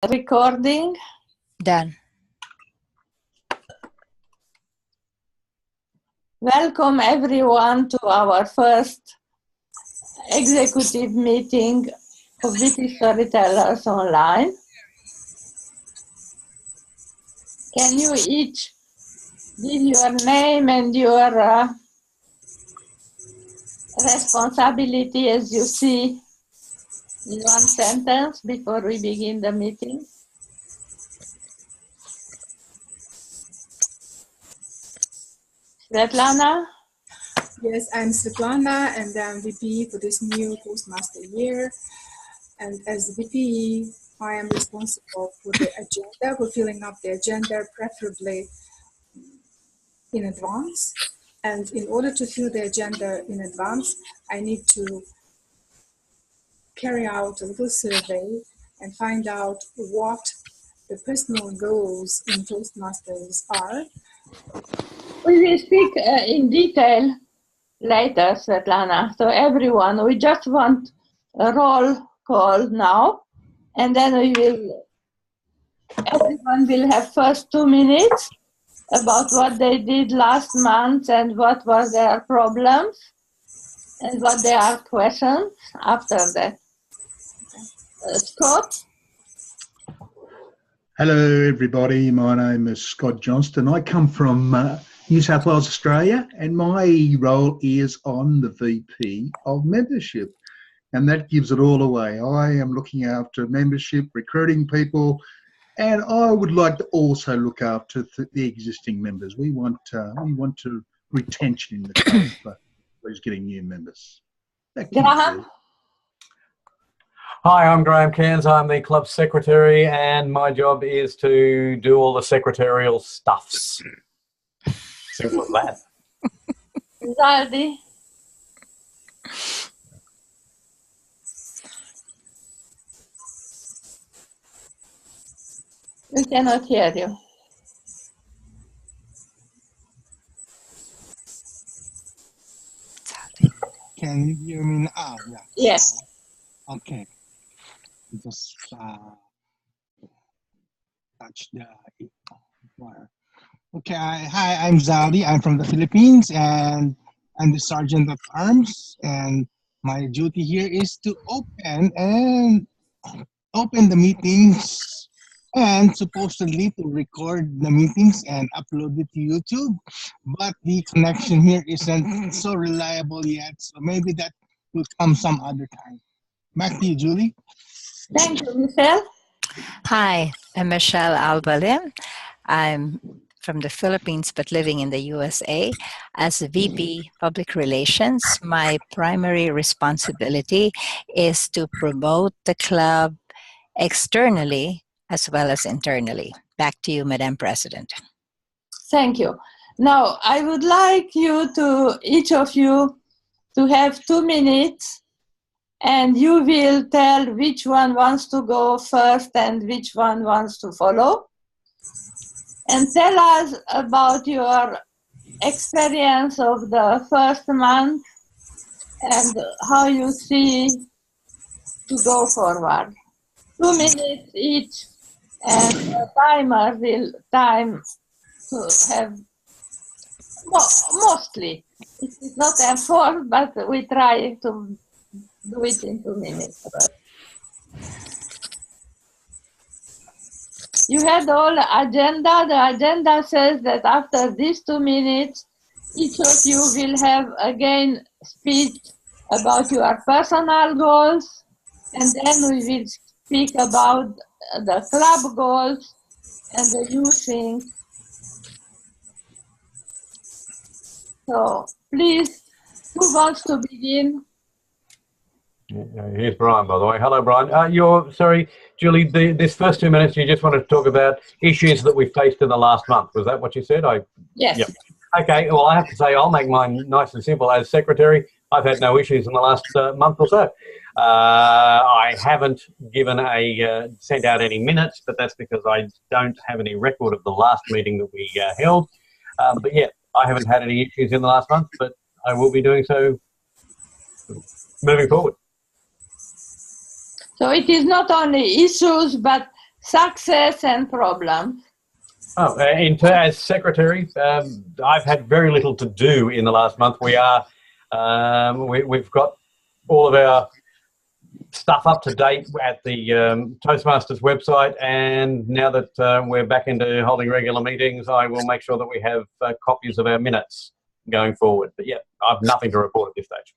Recording. Done. Welcome everyone to our first executive meeting of Witty Storytellers online. Can you each give your name and your responsibility as you see in one sentence before we begin the meeting? Svetlana? Yes, I'm Svetlana, and I'm VP for this new Toastmaster year. And as VP, I am responsible for the agenda, for filling up the agenda, preferably in advance. And in order to fill the agenda in advance, I need to carry out a little survey and find out what the personal goals in Toastmasters are. We will speak in detail later, Svetlana. So everyone, we just want a roll call now, and then everyone will have first 2 minutes about what they did last month and what were their problems and what there are questions after that. Scott? Hello everybody, my name is Scott Johnston. I come from New South Wales, Australia, and my role is on the VP of membership, and that gives it all away. I am looking after membership, recruiting people, and I would like to also look after the existing members. We want to retention in the club for who's getting new members. Graham? Hi, I'm Graham Cairns. I'm the club secretary, and my job is to do all the secretarial stuffs. Simple as that. Zaldi? We cannot hear you. Can you hear me now? Ah, yeah. Yes. Okay. Just touch the wire. Okay. Hi, I'm Zali. I'm from the Philippines, and I'm the Sergeant of Arms. And my duty here is to open the meetings and supposedly to record the meetings and upload it to YouTube. But the connection here isn't so reliable yet, so maybe that will come some other time. Back to you, Julie. Thank you, Michelle. Hi, I'm Michelle Alba-Lim. I'm from the Philippines but living in the USA. As a VP Public Relations, my primary responsibility is to promote the club externally as well as internally. Back to you, Madam President. Thank you. Now, I would like each of you, to have 2 minutes, and you will tell which one wants to go first and which one wants to follow. And tell us about your experience of the first month and how you see to go forward. 2 minutes each, and the timer will time to have mostly. It is not enforced, but we try to do it in 2 minutes. You had all the agenda. The agenda says that after these 2 minutes, each of you will have again speech about your personal goals, and then we will speak about the club goals and the youth thing. So please, who wants to begin? Here's Brian, by the way. Hello, Brian. Sorry, Julie, this first 2 minutes, you just wanted to talk about issues that we faced in the last month. Was that what you said? Yes. Yep. Okay, well, I have to say I'll make mine nice and simple. As secretary, I've had no issues in the last month or so. I haven't sent out any minutes, but that's because I don't have any record of the last meeting that we held. But yeah, I haven't had any issues in the last month, but I will be doing so moving forward. So it is not only issues, but success and problems. Oh, as secretary, I've had very little to do in the last month. We've got all of our stuff up to date at the Toastmasters website, and now that we're back into holding regular meetings, I will make sure that we have copies of our minutes going forward. But yeah, I've nothing to report at this stage.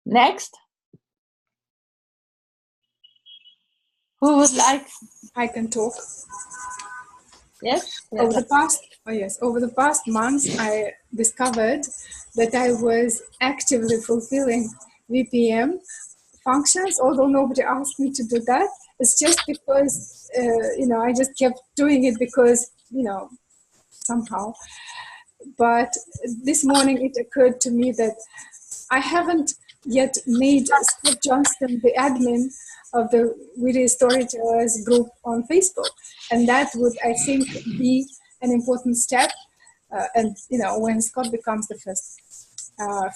Next. Who would like? I can talk. Yes. Over the past months, I discovered that I was actively fulfilling VPM functions, although nobody asked me to do that. It's just because, I just kept doing it because, somehow. But this morning it occurred to me that I haven't yet made Scott Johnston the admin of the Witty Storytellers group on Facebook. And that would, I think, be an important step. When Scott becomes the first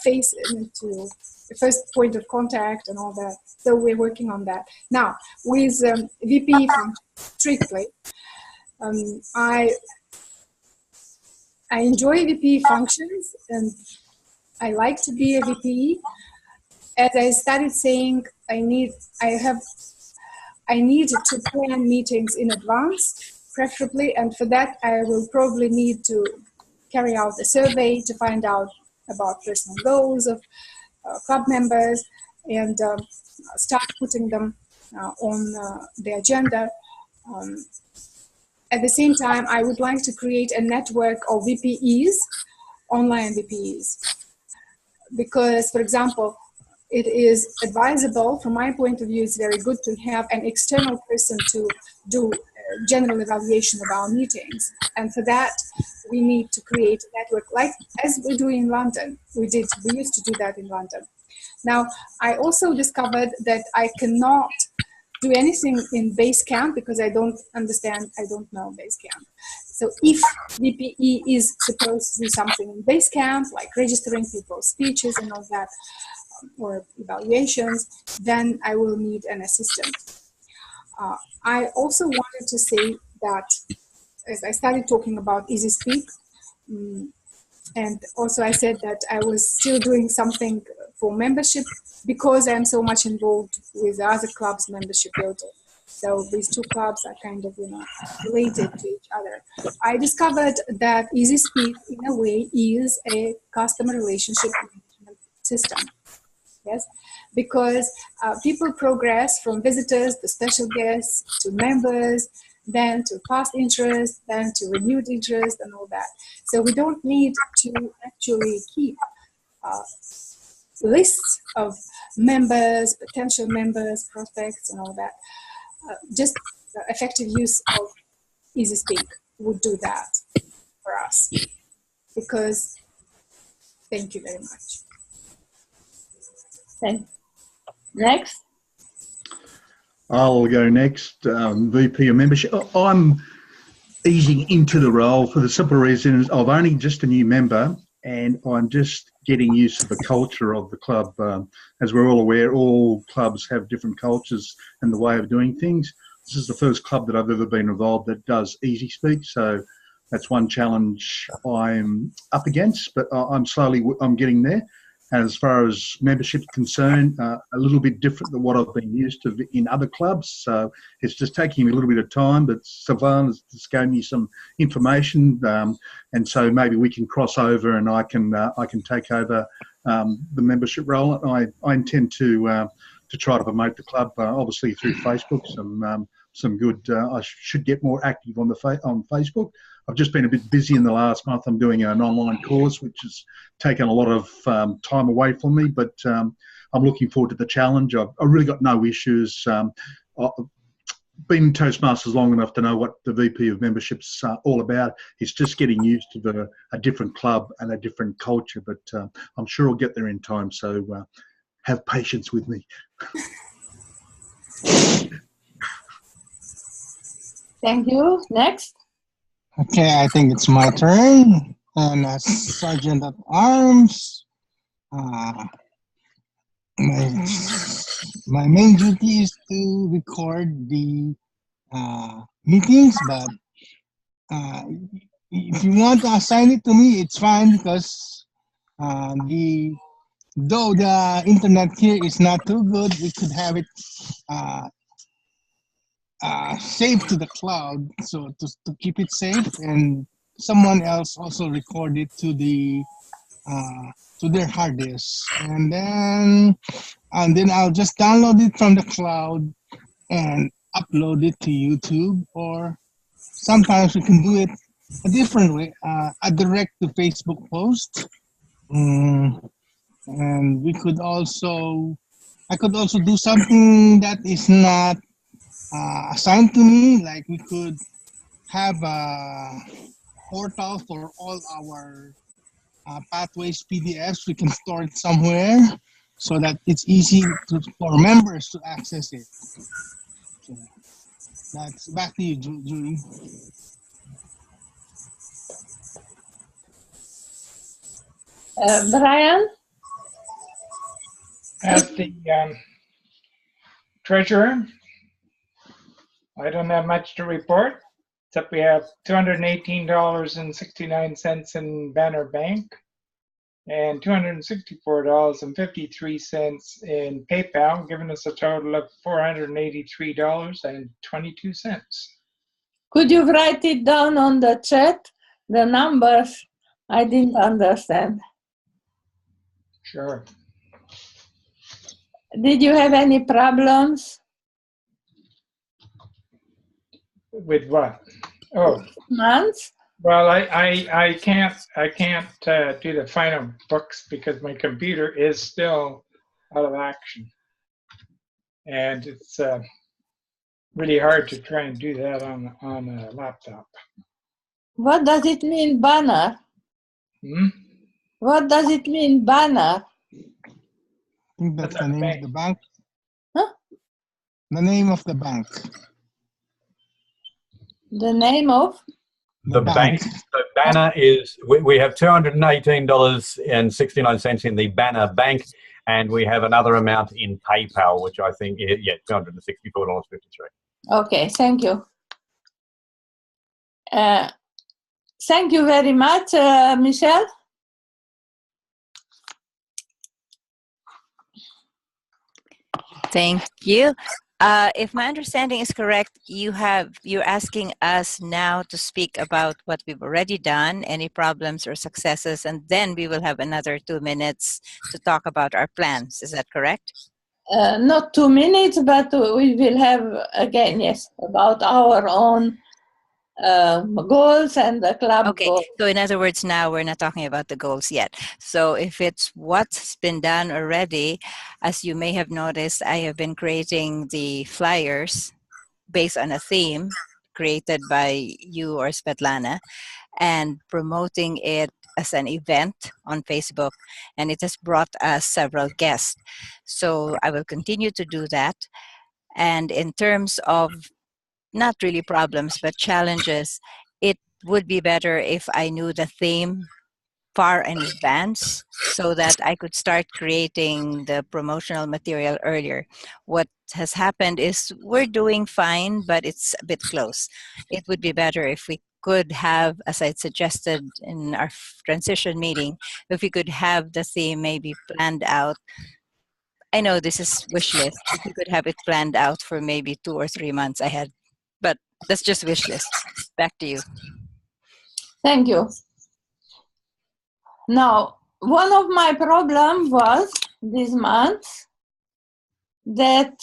face into the first point of contact and all that. So we're working on that. Now, with VP from Strictly, I enjoy VP functions and I like to be a VP. As I started saying, I need to plan meetings in advance, preferably, and for that I will probably need to carry out a survey to find out about personal goals of club members and start putting them on the agenda. At the same time, I would like to create a network of VPEs, online VPEs, because, for example, it is advisable, from my point of view, it's very good to have an external person to do general evaluation of our meetings. And for that, we need to create a network like as we do in London. We used to do that in London. Now, I also discovered that I cannot do anything in Basecamp because I don't know Basecamp. So if VPE is supposed to do something in Basecamp, like registering people's speeches and all that, or evaluations, then I will need an assistant. I also wanted to say that as I started talking about EasySpeak, and also I said that I was still doing something for membership because I'm so much involved with the other clubs' membership building. So these two clubs are kind of, related to each other. I discovered that EasySpeak, in a way, is a customer relationship management system. Yes, because people progress from visitors to special guests to members, then to past interest, then to renewed interest and all that. So we don't need to actually keep lists of members, potential members, prospects and all that. Just the effective use of EasySpeak would do that for us. Because, thank you very much. Thanks. Next. I'll go next. VP of membership. I'm easing into the role for the simple reason I'm only just a new member and I'm just getting used to the culture of the club. As we're all aware, all clubs have different cultures and the way of doing things. This is the first club that I've ever been involved that does EasySpeak, so that's one challenge I'm up against, but I'm getting there. As far as membership is concerned, a little bit different than what I've been used to in other clubs. So it's just taking me a little bit of time, but Sylvain has just gave me some information, and so maybe we can cross over and I can take over the membership role. I intend to try to promote the club, obviously through Facebook. Some good. I should get more active on Facebook. I've just been a bit busy in the last month. I'm doing an online course, which has taken a lot of time away from me, but I'm looking forward to the challenge. I've really got no issues. I've been in Toastmasters long enough to know what the VP of membership's all about. It's just getting used to a different club and a different culture, but I'm sure I'll get there in time, so have patience with me. Thank you. Next. Okay, I think it's my turn. And as Sergeant at Arms, my main duty is to record the meetings, but if you want to assign it to me, it's fine because though the internet here is not too good, we could have it saved to the cloud, so to keep it safe, and someone else also record it to their hard disk, and then I'll just download it from the cloud and upload it to YouTube, or sometimes we can do it a different way, a direct to Facebook post. And I could also do something that is not assigned to me, like we could have a portal for all our pathways PDFs. We can store it somewhere so that it's easy for members to access it. So that's back to you, Julie. Brian? As the treasurer, I don't have much to report, except we have $218.69 in Banner Bank and $264.53 in PayPal, giving us a total of $483.22. Could you write it down on the chat? The numbers, I didn't understand. Sure. Did you have any problems? With what? Oh, Months? well, I can't do the final books because my computer is still out of action, and it's really hard to try and do that on a laptop. What does it mean, banner? What does it mean, banner? I think that's the name of the bank. Huh? The name of the bank. The name of? The bank. So Banner is, we have $218.69 in the Banner Bank, and we have another amount in PayPal, which I think, yeah, $264.53. Okay, thank you. Thank you very much, Michelle. Thank you. If my understanding is correct, you're asking us now to speak about what we've already done, any problems or successes, and then we will have another 2 minutes to talk about our plans. Is that correct? Not 2 minutes, but we will have, again, yes, about our own goals and the club goals. So in other words, now we're not talking about the goals yet. So if it's what's been done already, as you may have noticed, I have been creating the flyers based on a theme created by you or Svetlana and promoting it as an event on Facebook, and it has brought us several guests. So I will continue to do that. And in terms of not really problems, but challenges, it would be better if I knew the theme far in advance so that I could start creating the promotional material earlier. What has happened is we're doing fine, but it's a bit close. It would be better if we could have, as I suggested in our transition meeting, if we could have the theme maybe planned out. I know this is wish list. If we could have it planned out for maybe 2 or 3 months ahead. But that's just wish list. Back to you. Thank you. Now, one of my problems was this month that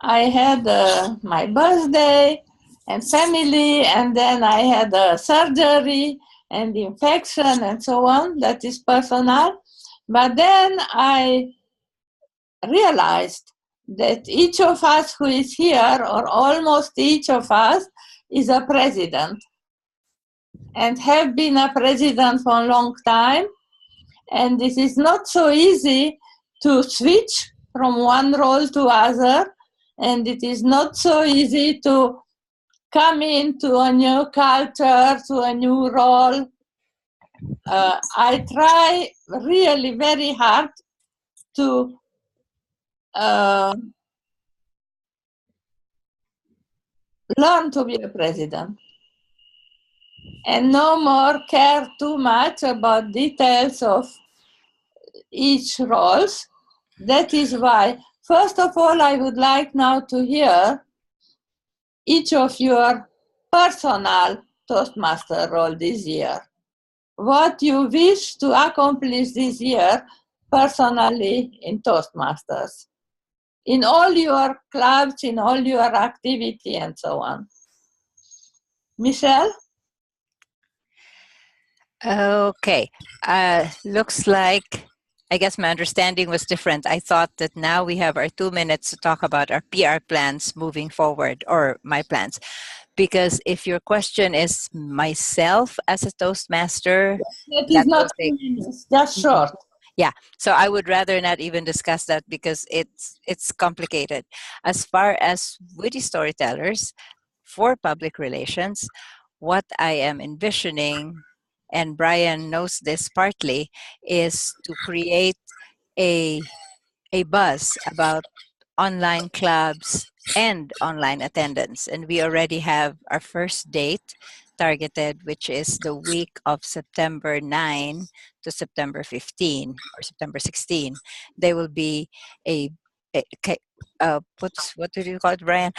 I had my birthday and family, and then I had a surgery and infection and so on. That is personal. But then I realized that each of us who is here, or almost each of us, is a president and have been a president for a long time. And this is not so easy to switch from one role to other. And it is not so easy to come into a new culture, to a new role. I try really very hard to learn to be a president and no more care too much about details of each roles. That is why, first of all, I would like now to hear each of your personal Toastmaster role this year. What you wish to accomplish this year personally in Toastmasters, in all your clubs, in all your activity and so on. Michelle? Okay. Looks like, I guess my understanding was different. I thought that now we have our 2 minutes to talk about our PR plans moving forward, or my plans. Because if your question is myself as a Toastmaster, That is not will take, 2 minutes, just short. yeah, so I would rather not even discuss that because it's complicated. As far as Witty Storytellers for public relations, what I am envisioning, and Brian knows this partly, is to create a buzz about online clubs and online attendance. And we already have our first date targeted, which is the week of September 9 to September 15 or September 16. There will be what do you call it, Brian?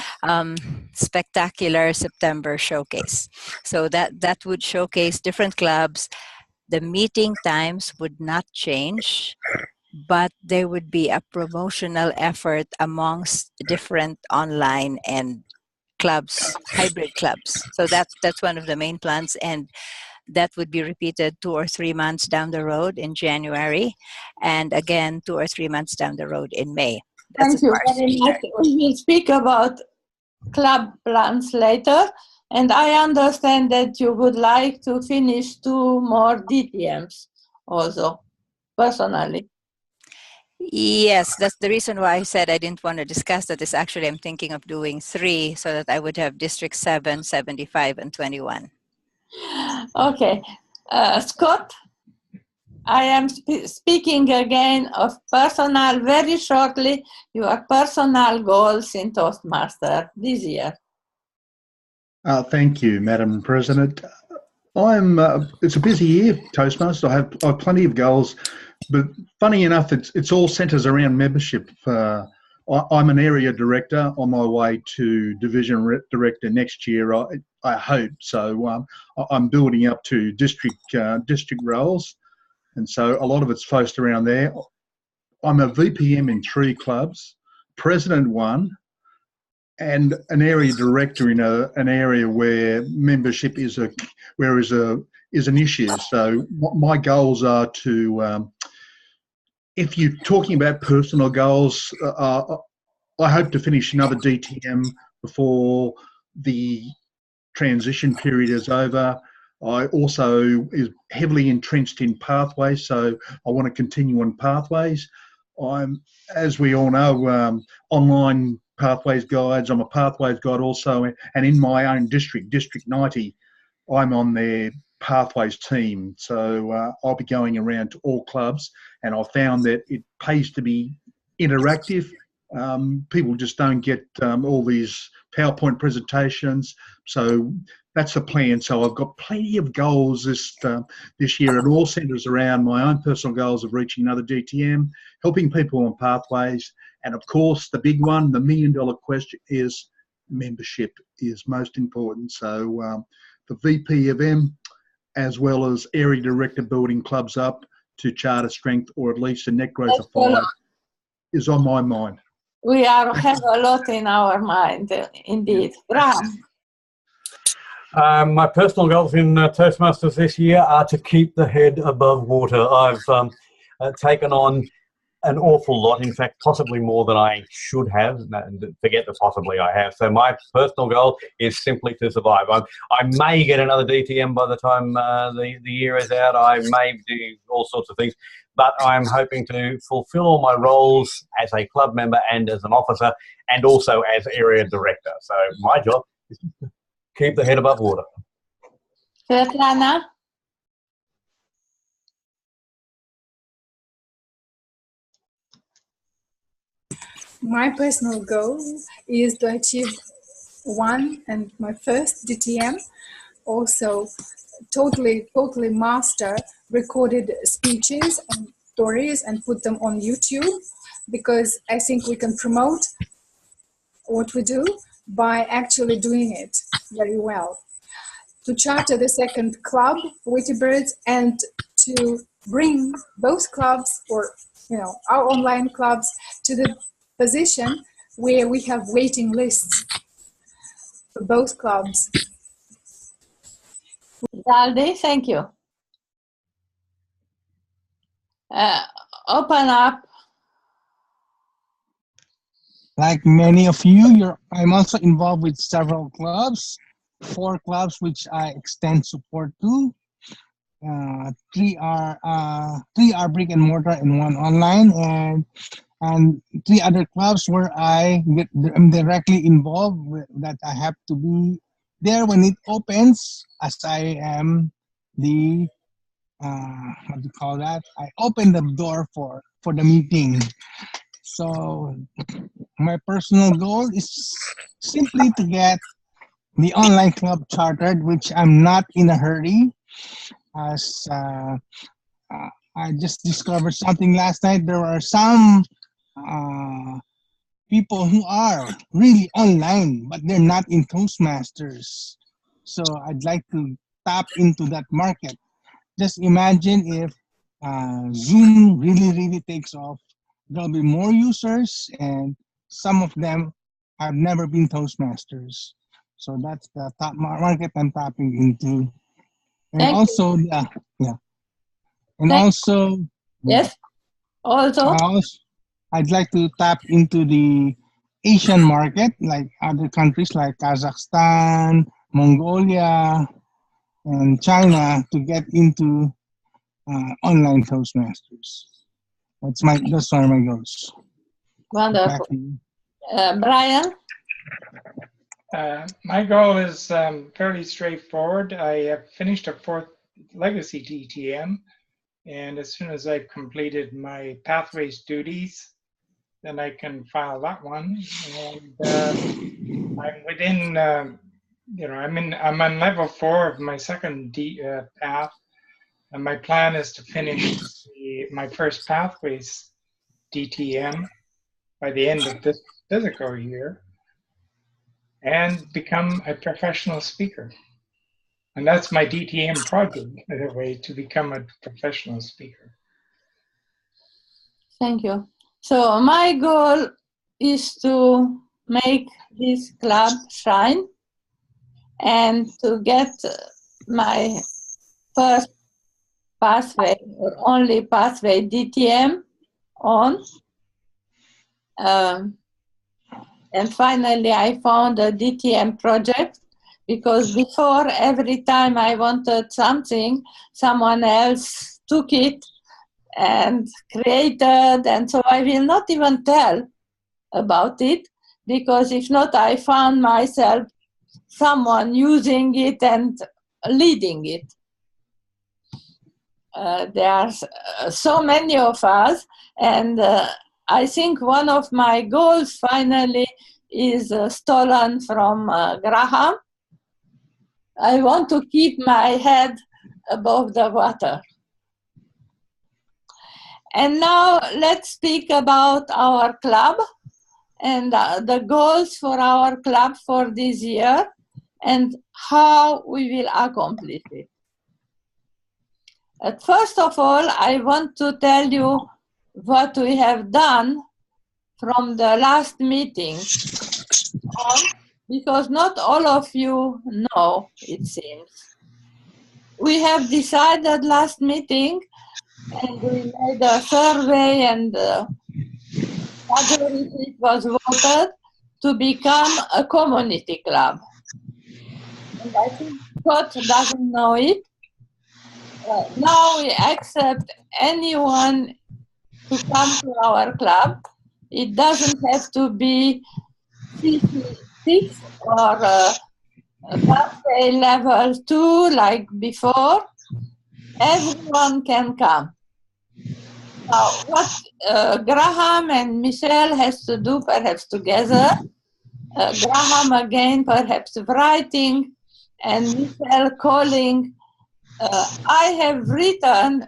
Spectacular September showcase. So that would showcase different clubs. The meeting times would not change, but there would be a promotional effort amongst different online and clubs, hybrid clubs. So that's one of the main plans, and that would be repeated 2 or 3 months down the road in January, and again 2 or 3 months down the road in May. That's Thank as you far as very much. We will speak about club plans later. And I understand that you would like to finish 2 more DTMs also, personally. Yes, that's the reason why I said I didn't want to discuss that. Is actually I'm thinking of doing 3 so that I would have District 7, 75, and 21. Okay. Scott, I am speaking again of personal, very shortly, your personal goals in Toastmaster this year. Thank you, Madam President. It's a busy year, Toastmasters. I have plenty of goals, but funny enough, it's all centres around membership. I'm an area director on my way to division director next year. I hope so. I'm building up to district roles, and so a lot of it's focused around there. I'm a VPM in 3 clubs, president 1. And an area director in an area where membership is an issue. So my goals are to, if you're talking about personal goals, I hope to finish another DTM before the transition period is over. I also is heavily entrenched in pathways, so I want to continue on pathways. As we all know, online pathways guides. I'm a pathways guide also, and in my own district, District 90, I'm on their pathways team. So I'll be going around to all clubs, and I found that it pays to be interactive. People just don't get all these PowerPoint presentations. So that's the plan. So I've got plenty of goals this year. It all centres around my own personal goals of reaching another DTM, helping people on pathways, and of course the big one, the $1 million question is membership is most important. So the VP of M, as well as area director building clubs up to charter strength, or at least a net growth of 5, is on my mind. We have a lot in our mind, indeed. Graham. My personal goals in Toastmasters this year are to keep the head above water. I've taken on an awful lot, in fact, possibly more than I should have. Forget the possibly I have. So my personal goal is simply to survive. I may get another DTM by the time the year is out. I may do all sorts of things, but I'm hoping to fulfill all my roles as a club member and as an officer, and also as area director. So my job is to keep the head above water. Svetlana? My personal goal is to achieve one and my first DTM. Also, totally master recorded speeches and stories and put them on YouTube, because I think we can promote what we do by actually doing it very well. To charter the second club, Witty Birds, and to bring both clubs, or our online clubs, to the position where we have waiting lists for both clubs. Zaldi, thank you. Open up. Like many of you, I'm also involved with several clubs, 4 clubs which I extend support to. 3 are brick and mortar and 1 online, and 3 other clubs where I'm directly involved with, that I have to be there when it opens, as I am the what do you call that? I open the door for the meeting. So my personal goal is simply to get the online club chartered, which I'm not in a hurry, as I just discovered something last night. There are some people who are really online, but they're not in Toastmasters. So I'd like to tap into that market. Just imagine if Zoom really takes off. There'll be more users, and some of them have never been Toastmasters. So that's the top market I'm tapping into. And Thank also, you. yeah. And Thank also, yes. Also, I'd like to tap into the Asian market, like other countries like Kazakhstan, Mongolia, and China, to get into online Toastmasters. Those are my goals. wonderful. Brian? My goal is fairly straightforward. I have finished a 4th legacy DTM, and as soon as I've completed my pathways duties, then I can file that one. And I'm within, I'm on level 4 of my second path, and my plan is to finish my first pathways DTM by the end of this physical year, and become a professional speaker. And that's my DTM project, in a way, to become a professional speaker. Thank you. So my goal is to make this club shine and to get my first pathway, or only pathway DTM on. And finally, I found a DTM project, because before, every time I wanted something, someone else took it and created, and so I will not even tell about it, because if not, I found myself someone using it and leading it. There are so many of us, and I think one of my goals finally is stolen from Graham. I want to keep my head above the water. And now let's speak about our club and the goals for our club for this year and how we will accomplish it. First of all, I want to tell you what we have done from the last meeting, because not all of you know, it seems. We have decided last meeting, and we made a survey, and majority was voted to become a community club. And I think Scott doesn't know it. Now we accept anyone to come to our club. It doesn't have to be CC6 or pathway level 2 like before. Everyone can come. Now, what Graham and Michelle has to do perhaps together, Graham again, perhaps writing, and Michelle calling. I have written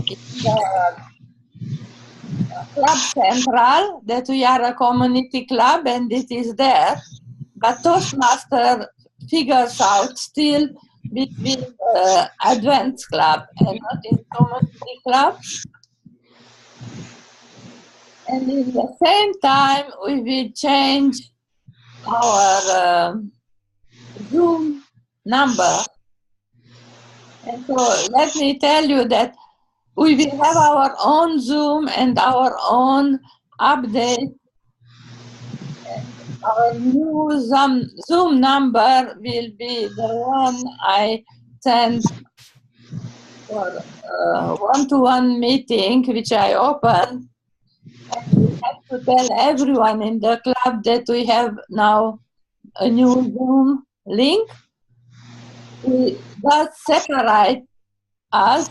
in the Club Central that we are a community club and it is there, but Toastmaster figures out still between Advent Club and not in community club. And in the same time, we will change our Zoom number. And so let me tell you that we will have our own Zoom and our own update. Our new Zoom number will be the one I send for one-to-one meeting, which I open. And we have to tell everyone in the club that we have now a new Zoom link. We just separate us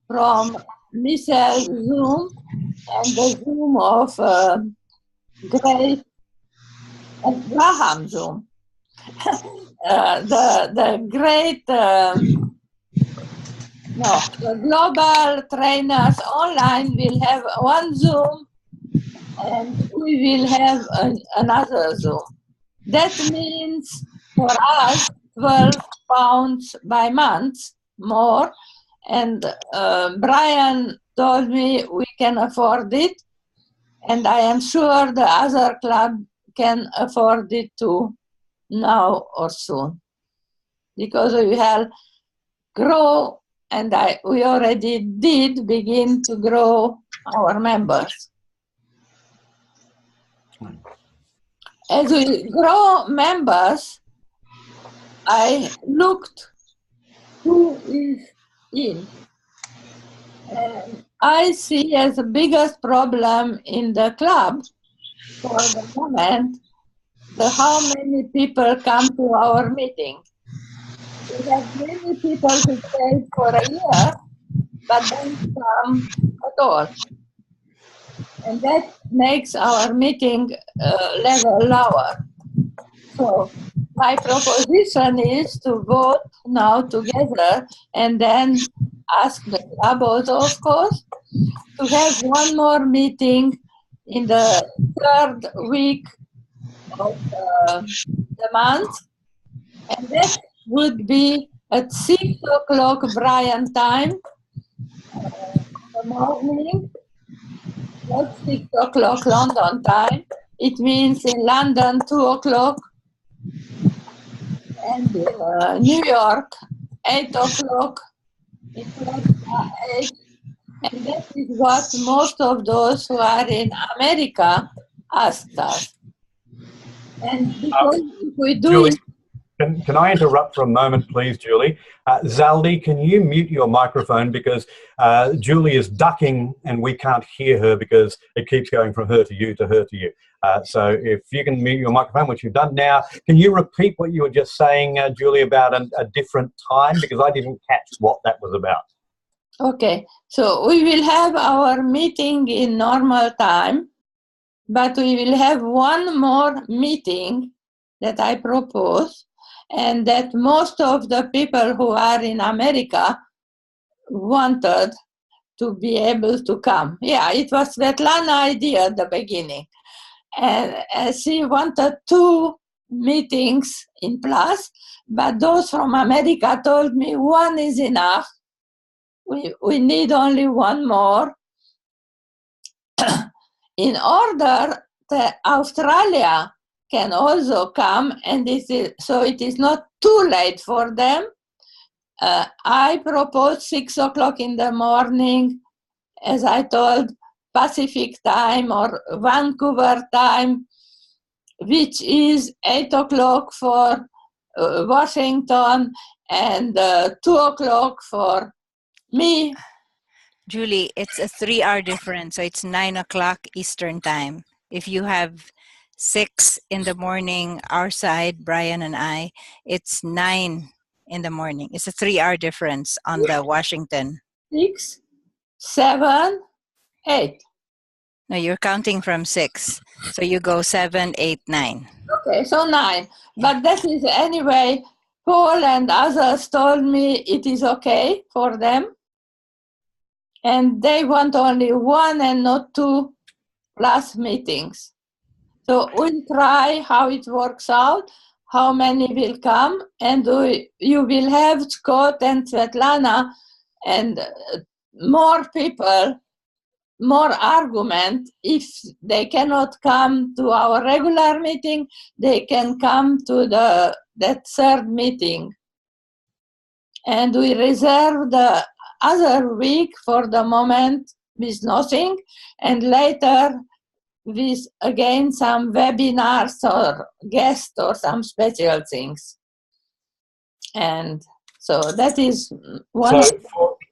from Michelle's Zoom and the Zoom of Grace and Graham Zoom. The great, the global trainers online will have one Zoom and we will have another Zoom. That means for us 12 pounds by month more, and Brian told me we can afford it, and I am sure the other club can afford it too, now or soon, because we will grow, and we already did begin to grow our members. As we grow members, I looked who is in. And I see as the biggest problem in the club for the moment how many people come to our meeting. We have many people who stay for a year, but don't come at all. And that makes our meeting level lower. So my proposition is to vote now together and then ask the club also, of course, to have one more meeting in the third week of the month. And that would be at 6 o'clock Brian time, in the morning. Not 6 o'clock London time. It means in London 2 o'clock, and in New York 8 o'clock. It was 8, and that is what most of those who are in America asked us. And because if we do Julie, it, can I interrupt for a moment, please, Julie? Zaldi, can you mute your microphone, because Julie is ducking and we can't hear her because it keeps going from her to you to her to you. So if you can mute your microphone, which you've done now, can you repeat what you were just saying, Julie, about a different time? Because I didn't catch what that was about. okay, so we will have our meeting in normal time, but we will have one more meeting that I propose, and that most of the people who are in America wanted to be able to come. Yeah, it was Svetlana's idea at the beginning. And she wanted 2 meetings in plus, but those from America told me 1 is enough. We need only 1 more. In order that Australia can also come, and so it is not too late for them. I propose 6 o'clock in the morning, as I told, Pacific time or Vancouver time, which is 8 o'clock for Washington and 2 o'clock for me. Julie, it's a 3-hour difference, so it's 9 o'clock Eastern time. If you have 6 in the morning, our side, Brian and I, it's 9 in the morning. It's a 3-hour difference on the Washington. 6, 7, 8. No, you're counting from 6. So you go 7, 8, 9. Okay, so 9. But that is anyway, Paul and others told me it is okay for them. And they want only 1 and not 2 plus meetings. So we'll try how it works out, how many will come, and you will have Scott and Svetlana and more people, more argument. If they cannot come to our regular meeting, they can come to that third meeting. And we reserve the other week for the moment with nothing, and later with again some webinars or guests or some special things. And so that is one.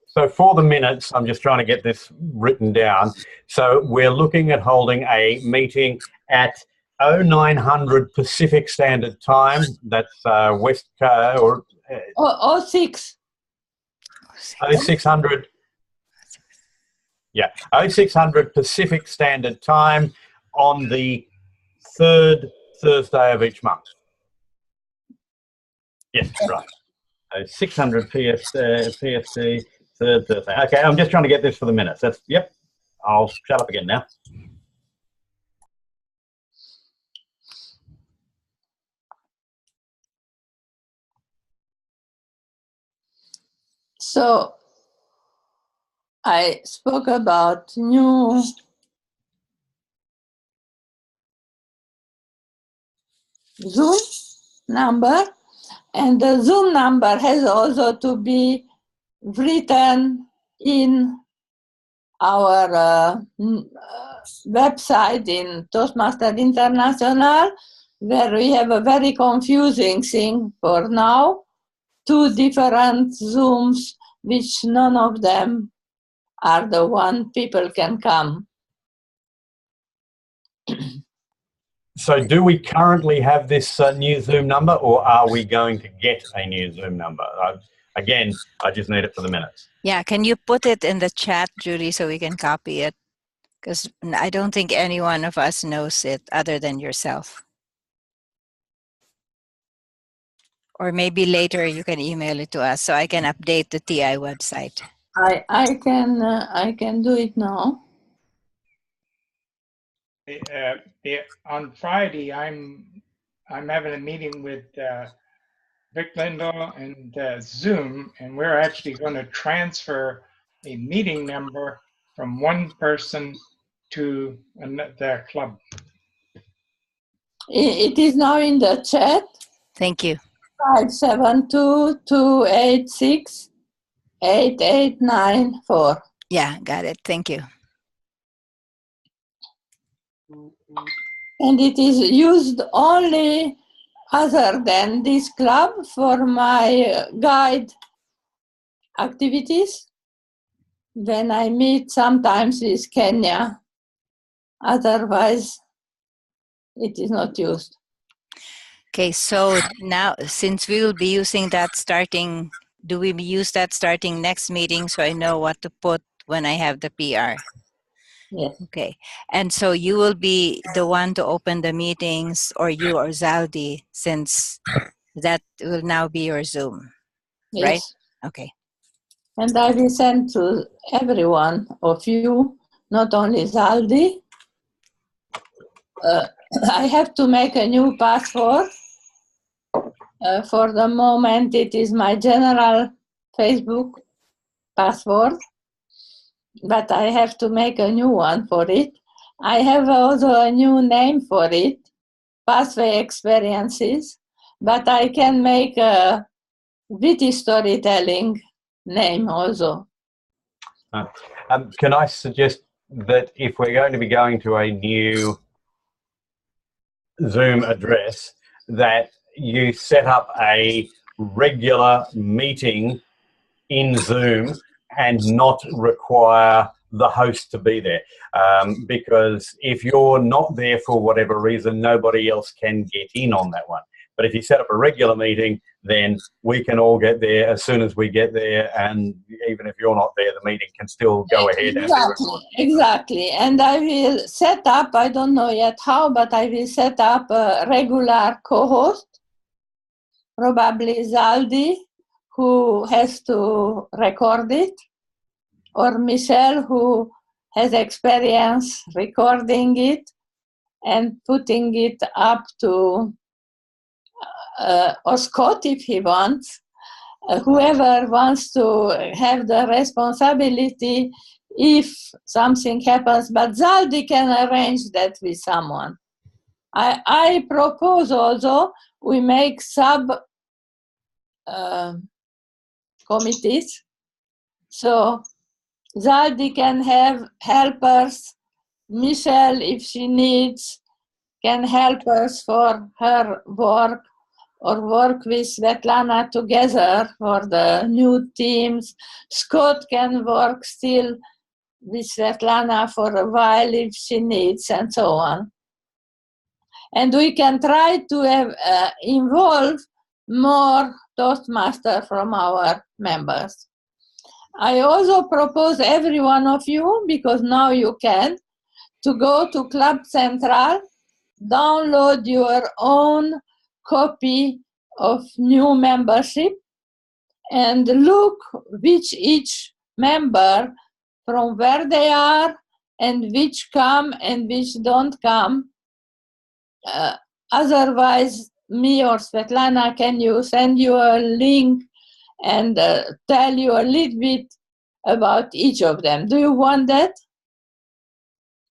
So for the minutes, I'm just trying to get this written down. So we're looking at holding a meeting at 0900 Pacific Standard Time. That's West or 06. 0600. Yeah, 0600 Pacific Standard Time on the 3rd Thursday of each month. Yes, right. 600 PST, 3rd Thursday. Okay, I'm just trying to get this for the minutes. That's, yep. I'll shut up again now. So I spoke about new Zoom number, and the Zoom number has also to be written in our website in Toastmaster International, where we have a very confusing thing for now, 2 different Zooms, which none of them are the one people can come. So do we currently have this new Zoom number, or are we going to get a new Zoom number? Again, I just need it for the minutes. Yeah, can you put it in the chat, Julie, so we can copy it? Because I don't think any one of us knows it other than yourself. Or maybe later you can email it to us so I can update the TI website. I can do it now. On Friday, I'm having a meeting with Vic Lindell and Zoom, and we're actually going to transfer a meeting number from one person to the club. It is now in the chat. Thank you. 572-286-8894. Yeah, got it. Thank you. And it is used only other than this club for my guide activities. When I meet sometimes with Kenya, otherwise it is not used. Okay, so now since we will be using that starting, do we use that starting next meeting so I know what to put when I have the PR? Yes. Okay, and so you will be the one to open the meetings, or you or Zaldi, since that will now be your Zoom, Yes. right? Okay. And I will send to everyone of you, not only Zaldi. I have to make a new password. For the moment, it is my general Facebook password, but I have to make a new one for it. I have also a new name for it, Pathway Experiences, but I can make a Witty Storytelling name also. Can I suggest that if we're going to be going to a new Zoom address, that you set up a regular meeting in Zoom and not require the host to be there, because if you're not there for whatever reason, nobody else can get in on that one. But if you set up a regular meeting, then we can all get there as soon as we get there, and even if you're not there, the meeting can still go ahead. Exactly. And I will set up, I don't know yet how, but I will set up a regular co-host, probably Zaldi, who has to record it, or Michelle, who has experience recording it and putting it up to, or Scott if he wants, whoever wants to have the responsibility if something happens, but Zaldi can arrange that with someone. I propose also we make sub committees, so Zaldi can have helpers. Michelle, if she needs, can help us for her work, or work with Svetlana together for the new teams. Scott can work still with Svetlana for a while if she needs, and so on. And we can try to have, involve more Toastmasters from our members. I also propose every one of you, because now you can, to go to Club Central, download your own copy of new membership, and look which each member, from where they are, and which come and which don't come. Otherwise, me or Svetlana can send you a link and tell you a little bit about each of them. Do you want that?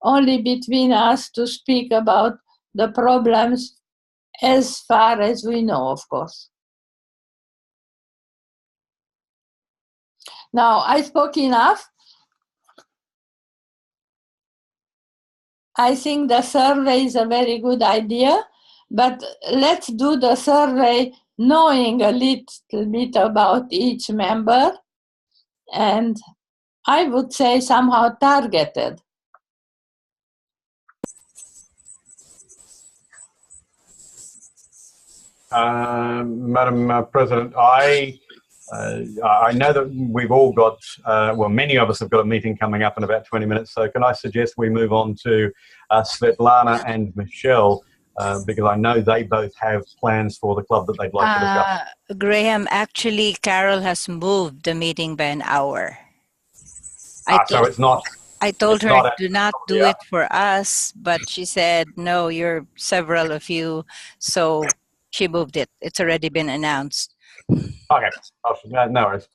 Only between us to speak about the problems as far as we know, of course. Now, I spoke enough. I think the survey is a very good idea, but let's do the survey knowing a little bit about each member, and I would say somehow targeted. Madam President, I know that we've all got, well, many of us have got a meeting coming up in about 20 minutes, so can I suggest we move on to Svetlana and Michelle, because I know they both have plans for the club that they'd like to discuss. Graham, actually, Carol has moved the meeting by an hour. So it's not... I told her, do not do it for us, but she said, no, you're several of you, so she moved it. It's already been announced. Okay, no worries.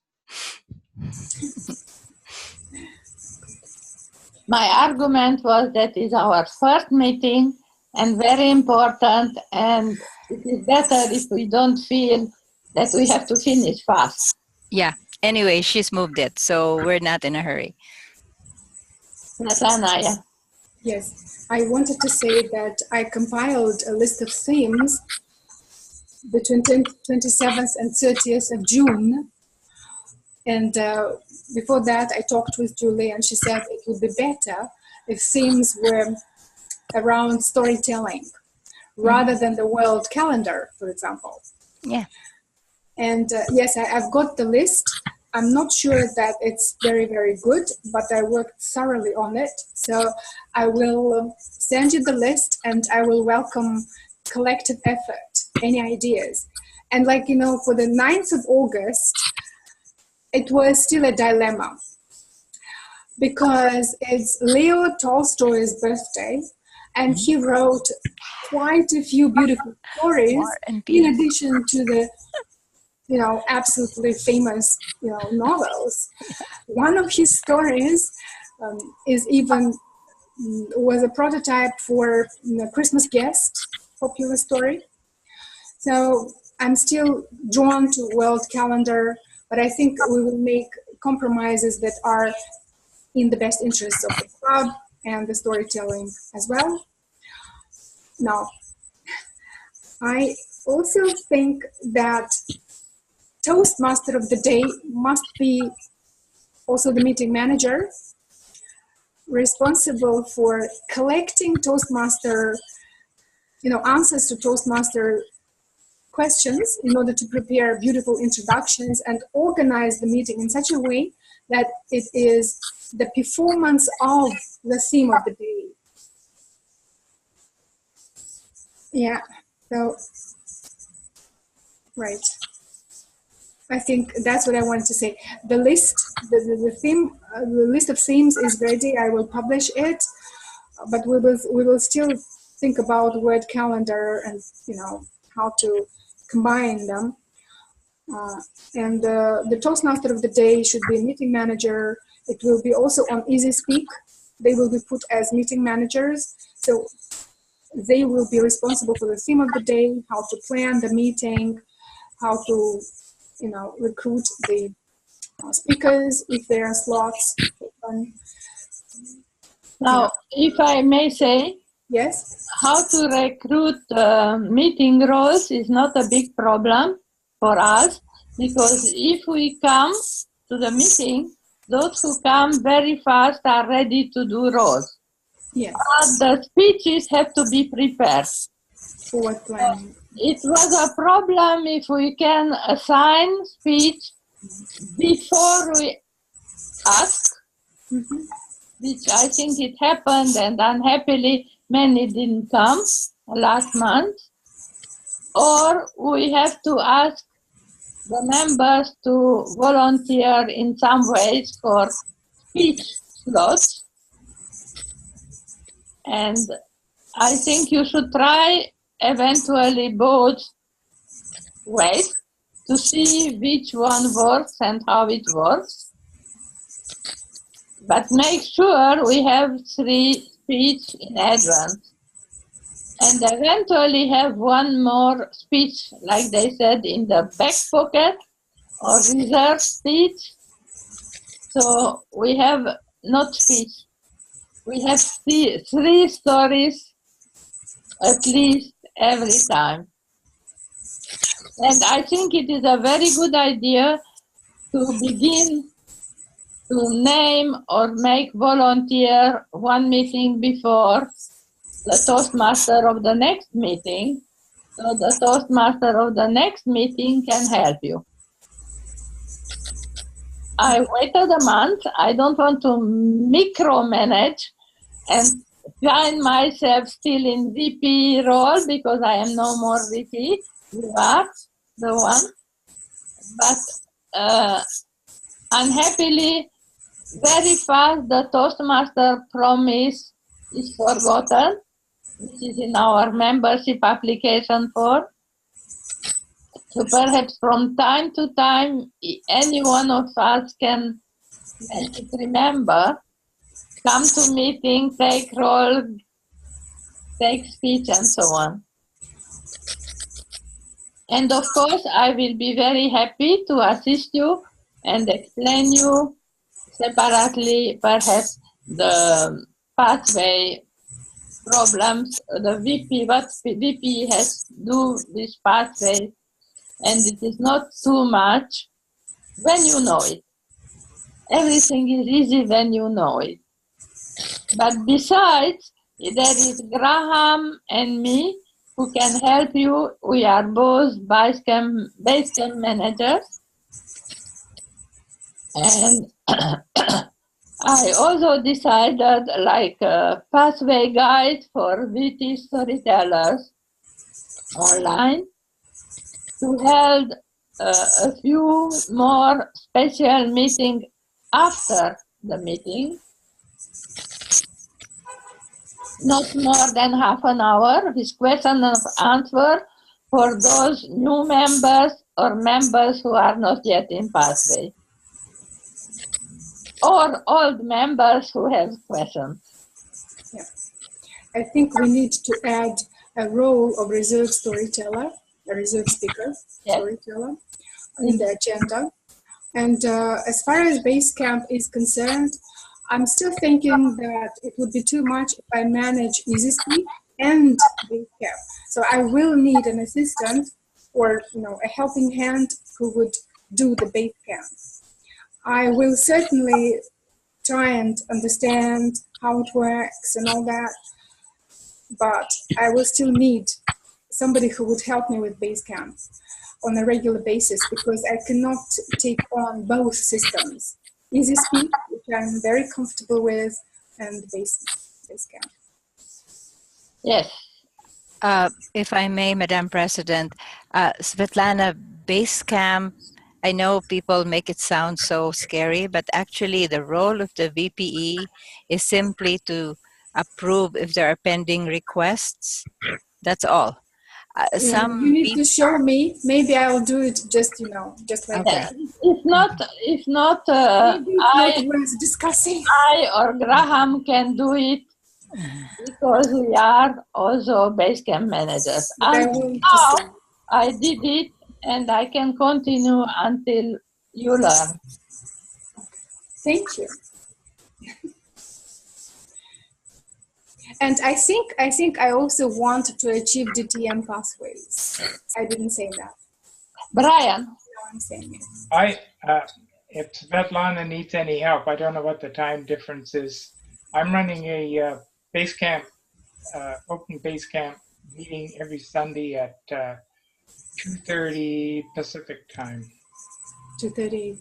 My argument was that it's our first meeting and very important, and it is better if we don't feel that we have to finish fast. Yeah, anyway, she's moved it, so we're not in a hurry. Svetlana, Yes, I wanted to say that I compiled a list of themes between 27th and 30th of June. And before that, I talked with Julie, and she said it would be better if themes were around storytelling rather than the world calendar, for example. Yeah. And yes, I've got the list. I'm not sure that it's very, very good, but I worked thoroughly on it. So I will send you the list, and I will welcome collective effort, any ideas. And like, you know, for the 9th of August, it was still a dilemma because it's Leo Tolstoy's birthday, and he wrote quite a few beautiful stories in addition to the, you know, absolutely famous, you know, novels. One of his stories is even was a prototype for Christmas Guest, popular story. So I'm still drawn to world calendar, but I think we will make compromises that are in the best interests of the club and the storytelling as well. Now, I also think that Toastmaster of the day must be also the meeting manager, responsible for collecting Toastmaster, you know, answers to Toastmaster questions in order to prepare beautiful introductions and organize the meeting in such a way that it is the performance of the theme of the day. Yeah, so, right. I think that's what I wanted to say. The list, the theme, the list of themes is ready. I will publish it, but we will still think about word calendar and how to combine them. And the Toastmaster of the day should be a meeting manager. It will be also on Easy Speak. They will be put as meeting managers. So they will be responsible for the theme of the day, how to plan the meeting, how to recruit the speakers if there are slots open. Now, if I may say, yes, how to recruit meeting roles is not a big problem for us, because if we come to the meeting, those who come very fast are ready to do roles. Yes. But the speeches have to be prepared. For planning. It was a problem if we can assign speech before we ask, which I think it happened, and unhappily many didn't come last month. Or we have to ask the members to volunteer in some ways for speech slots. And I think you should try eventually both ways to see which one works and how it works. But make sure we have 3 speech in advance. And eventually have one more speech, like they said, in the back pocket or reserve speech. So we have not speech. We have 3 stories at least every time. And I think it is a very good idea to begin to name or make volunteer one meeting before the Toastmaster of the next meeting, so the Toastmaster of the next meeting can help you. I waited a month. I don't want to micromanage and find myself still in VP role, because I am no more VP. You are the one. But unhappily, very fast the Toastmaster promise is forgotten, which is in our membership application form. So perhaps from time to time, any one of us can remember, come to meeting, take role, take speech, and so on. And of course, I will be very happy to assist you and explain you separately, perhaps, the pathway problems, the VP, what VP has to do with pathway, and it is not too much when you know it. Everything is easy when you know it. But besides, there is Graham and me who can help you. We are both Basecamp managers. And I also decided, like a pathway guide for Witty Storytellers online, to hold a few more special meetings after the meeting, not more than half an hour, with question and answer for those new members or members who are not yet in pathway, or old members who have questions. Yeah. I think we need to add a role of reserve storyteller, a reserve speaker, storyteller, in the agenda. And as far as Basecamp is concerned, I'm still thinking that it would be too much if I manage EasySpeak and Basecamp. So I will need an assistant or a helping hand who would do the Basecamp. I will certainly try and understand how it works and all that, but I will still need somebody who would help me with Basecamp on a regular basis, because I cannot take on both systems. EasySpeak, which I'm very comfortable with, and Basecamp. Yes. If I may, Madam President, Svetlana, Basecamp, I know people make it sound so scary, but actually the role of the VPE is simply to approve if there are pending requests. That's all. You need to show me. Maybe I'll do it just, just like Okay. that. If not, Maybe it's not worth discussing. I or Graham can do it, because we are also Basecamp managers. And now I did it, and I can continue until you learn. Thank you. And I think I also want to achieve DTM pathways. I didn't say that. Brian. No, I'm saying it. If Svetlana needs any help, I don't know what the time difference is. I'm running a Basecamp, open Basecamp meeting every Sunday at 2:30 Pacific time. 2:30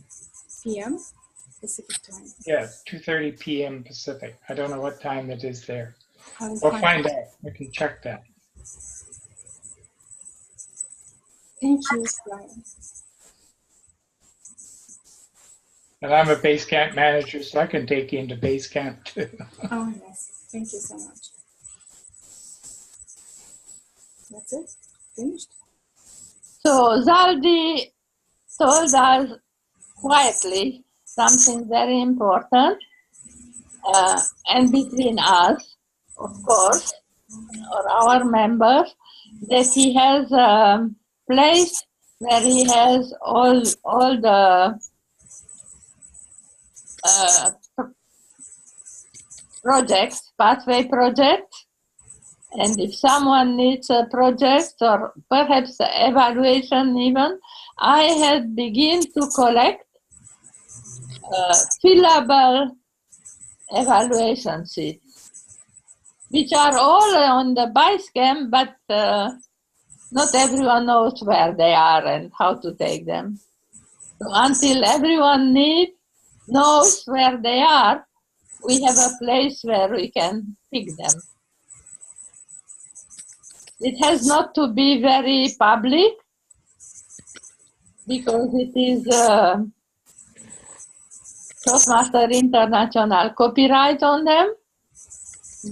p.m. Pacific time. Yeah, 2:30 p.m. Pacific. I don't know what time it is there. We'll find out. We can check that. Thank you, Brian. And I'm a Basecamp manager, so I can take you into Basecamp too. Oh, yes. Thank you so much. That's it? Finished? So Zaldi told us quietly something very important, and between us, of course, or our members, that he has a place where he has all the projects, pathway projects, and if someone needs a project or perhaps evaluation even, I had begun to collect fillable evaluation sheets, which are all on the Basecamp, but not everyone knows where they are and how to take them. So until everyone knows where they are, we have a place where we can pick them. It has not to be very public, because it is Toastmaster International copyright on them,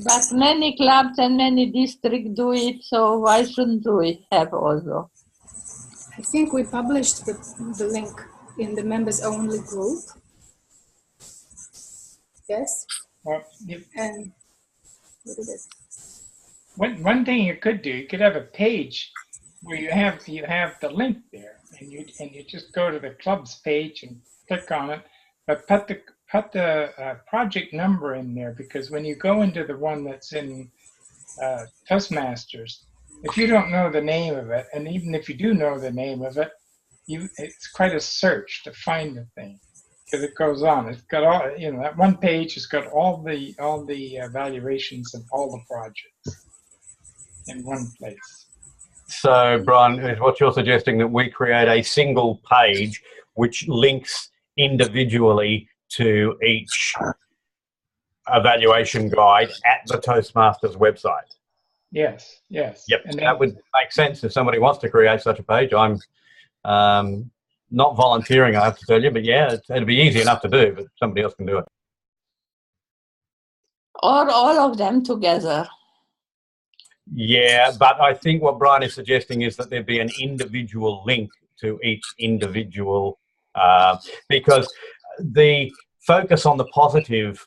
but many clubs and many districts do it, so why shouldn't we have also? I think we published the link in the members only group. Yes? Well, and what is it? One thing you could do, you could have a page where you have the link there, and you just go to the club's page and click on it, but put the project number in there, because when you go into the one that's in Toastmasters, if you don't know the name of it, and even if you do know the name of it, it's quite a search to find the thing, because it goes on. It's got all, that one page has got all the evaluations of all the projects in one place. So, Brian, is what you're suggesting, that we create a single page which links individually to each evaluation guide at the Toastmasters website? Yes. Yep, And that would make sense if somebody wants to create such a page. I'm not volunteering, I have to tell you, but yeah, it'd be easy enough to do, but somebody else can do it. Or all of them together. Yeah, but I think what Brian is suggesting is that there be an individual link to each individual, because the focus on the positive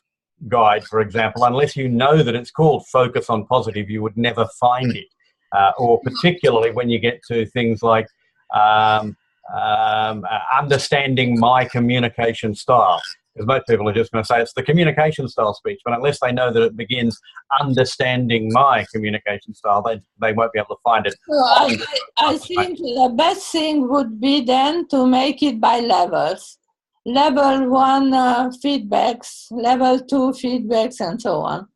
guide, for example, unless you know that it's called Focus on Positive, you would never find it. Or particularly when you get to things like understanding my communication style. Because most people are just going to say it's the communication style speech, but unless they know that it begins understanding my communication style, they won't be able to find it. So I think the best thing would be then to make it by levels. Level 1 feedbacks, level 2 feedbacks, and so on.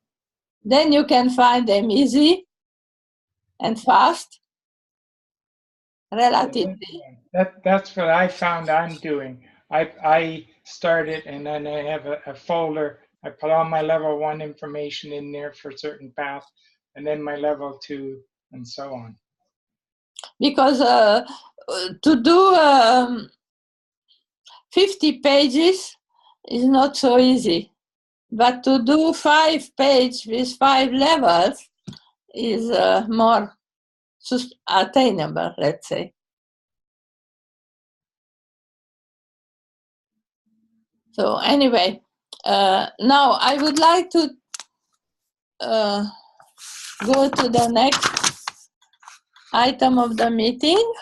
Then you can find them easy and fast. relatively. That's what I found I'm doing. I start it and then I have a folder. I put all my level 1 information in there for certain paths, and then my level 2 and so on. Because to do 50 pages is not so easy, but to do 5 pages with 5 levels is more attainable, let's say. So anyway, now I would like to go to the next item of the meeting.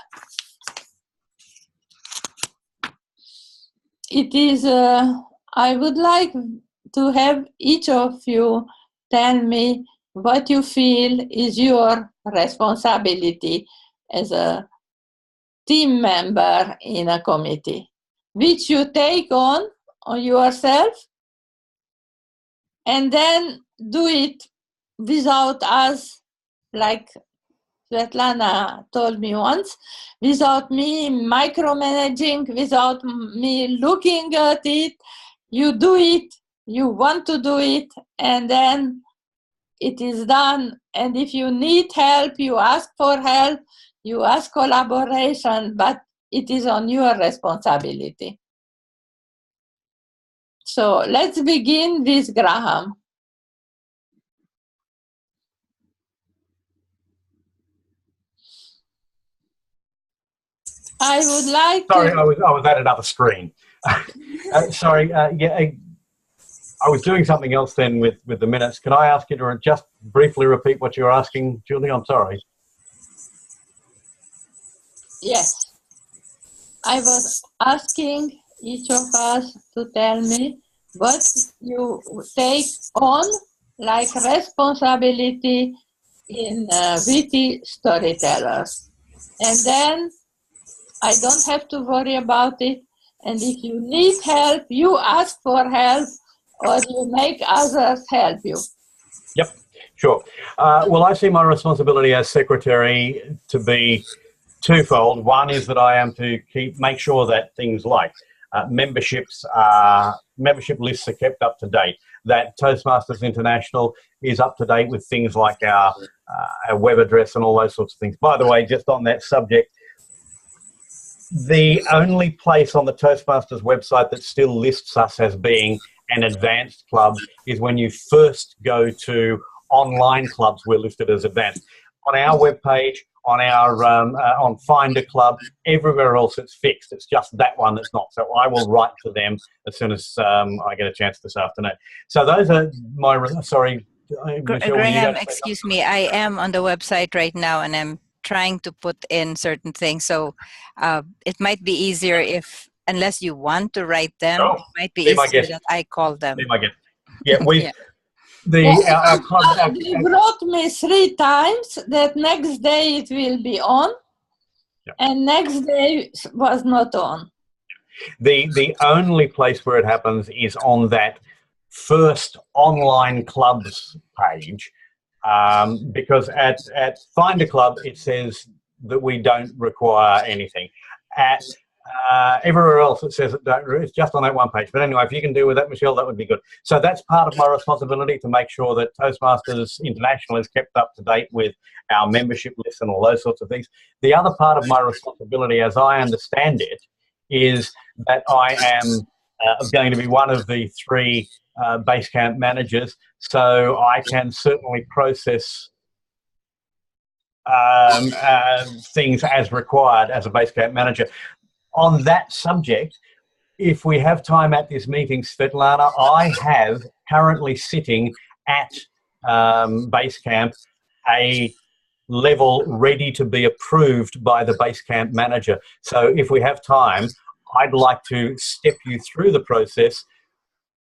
It is, I would like to have each of you tell me what you feel is your responsibility as a team member in a committee, which you take on yourself, and then do it without us, like Svetlana told me once, without me micromanaging, without me looking at it. You do it, you want to do it, and then it is done. And if you need help, you ask for help, you ask collaboration, but it is on your responsibility. So let's begin with Graham. I would like Sorry, to... I was at another screen. Sorry, yeah, I was doing something else then with the minutes. Can I ask you to just briefly repeat what you were asking, Julie? I'm sorry. Yes. I was asking each of us to tell me what you take on like responsibility in Witty Storytellers. And then I don't have to worry about it. And if you need help, you ask for help or you make others help you. Yep, sure. Well, I see my responsibility as secretary to be twofold. One is that I am to make sure that things like membership lists are kept up to date, that Toastmasters International is up to date with things like our web address and all those sorts of things. By the way, just on that subject, the only place on the Toastmasters website that still lists us as being an advanced club is when you first go to online clubs, we're listed as advanced. On our webpage, on our on Finder Club, everywhere else it's fixed. It's just that one that's not. So I will write to them as soon as I get a chance this afternoon. So those are my, sorry, Michelle, Graham, excuse me, I am on the website right now and I'm trying to put in certain things. So it might be easier if, unless you want to write them, it might be easier that I call them. Yeah, we... Yeah. They wrote me 3 times that next day it will be on, and next day was not on. The only place where it happens is on that first online clubs page, because at Find a Club it says that we don't require anything. At everywhere else it says it's just on that one page. But anyway, if you can do with that, Michelle, that would be good. So that's part of my responsibility, to make sure that Toastmasters International is kept up to date with our membership list and all those sorts of things. The other part of my responsibility, as I understand it, is that I am going to be one of the 3 Basecamp managers, so I can certainly process things as required as a Basecamp manager. On that subject, if we have time at this meeting, Svetlana, I have currently sitting at Basecamp a level ready to be approved by the Basecamp manager. So if we have time, I'd like to step you through the process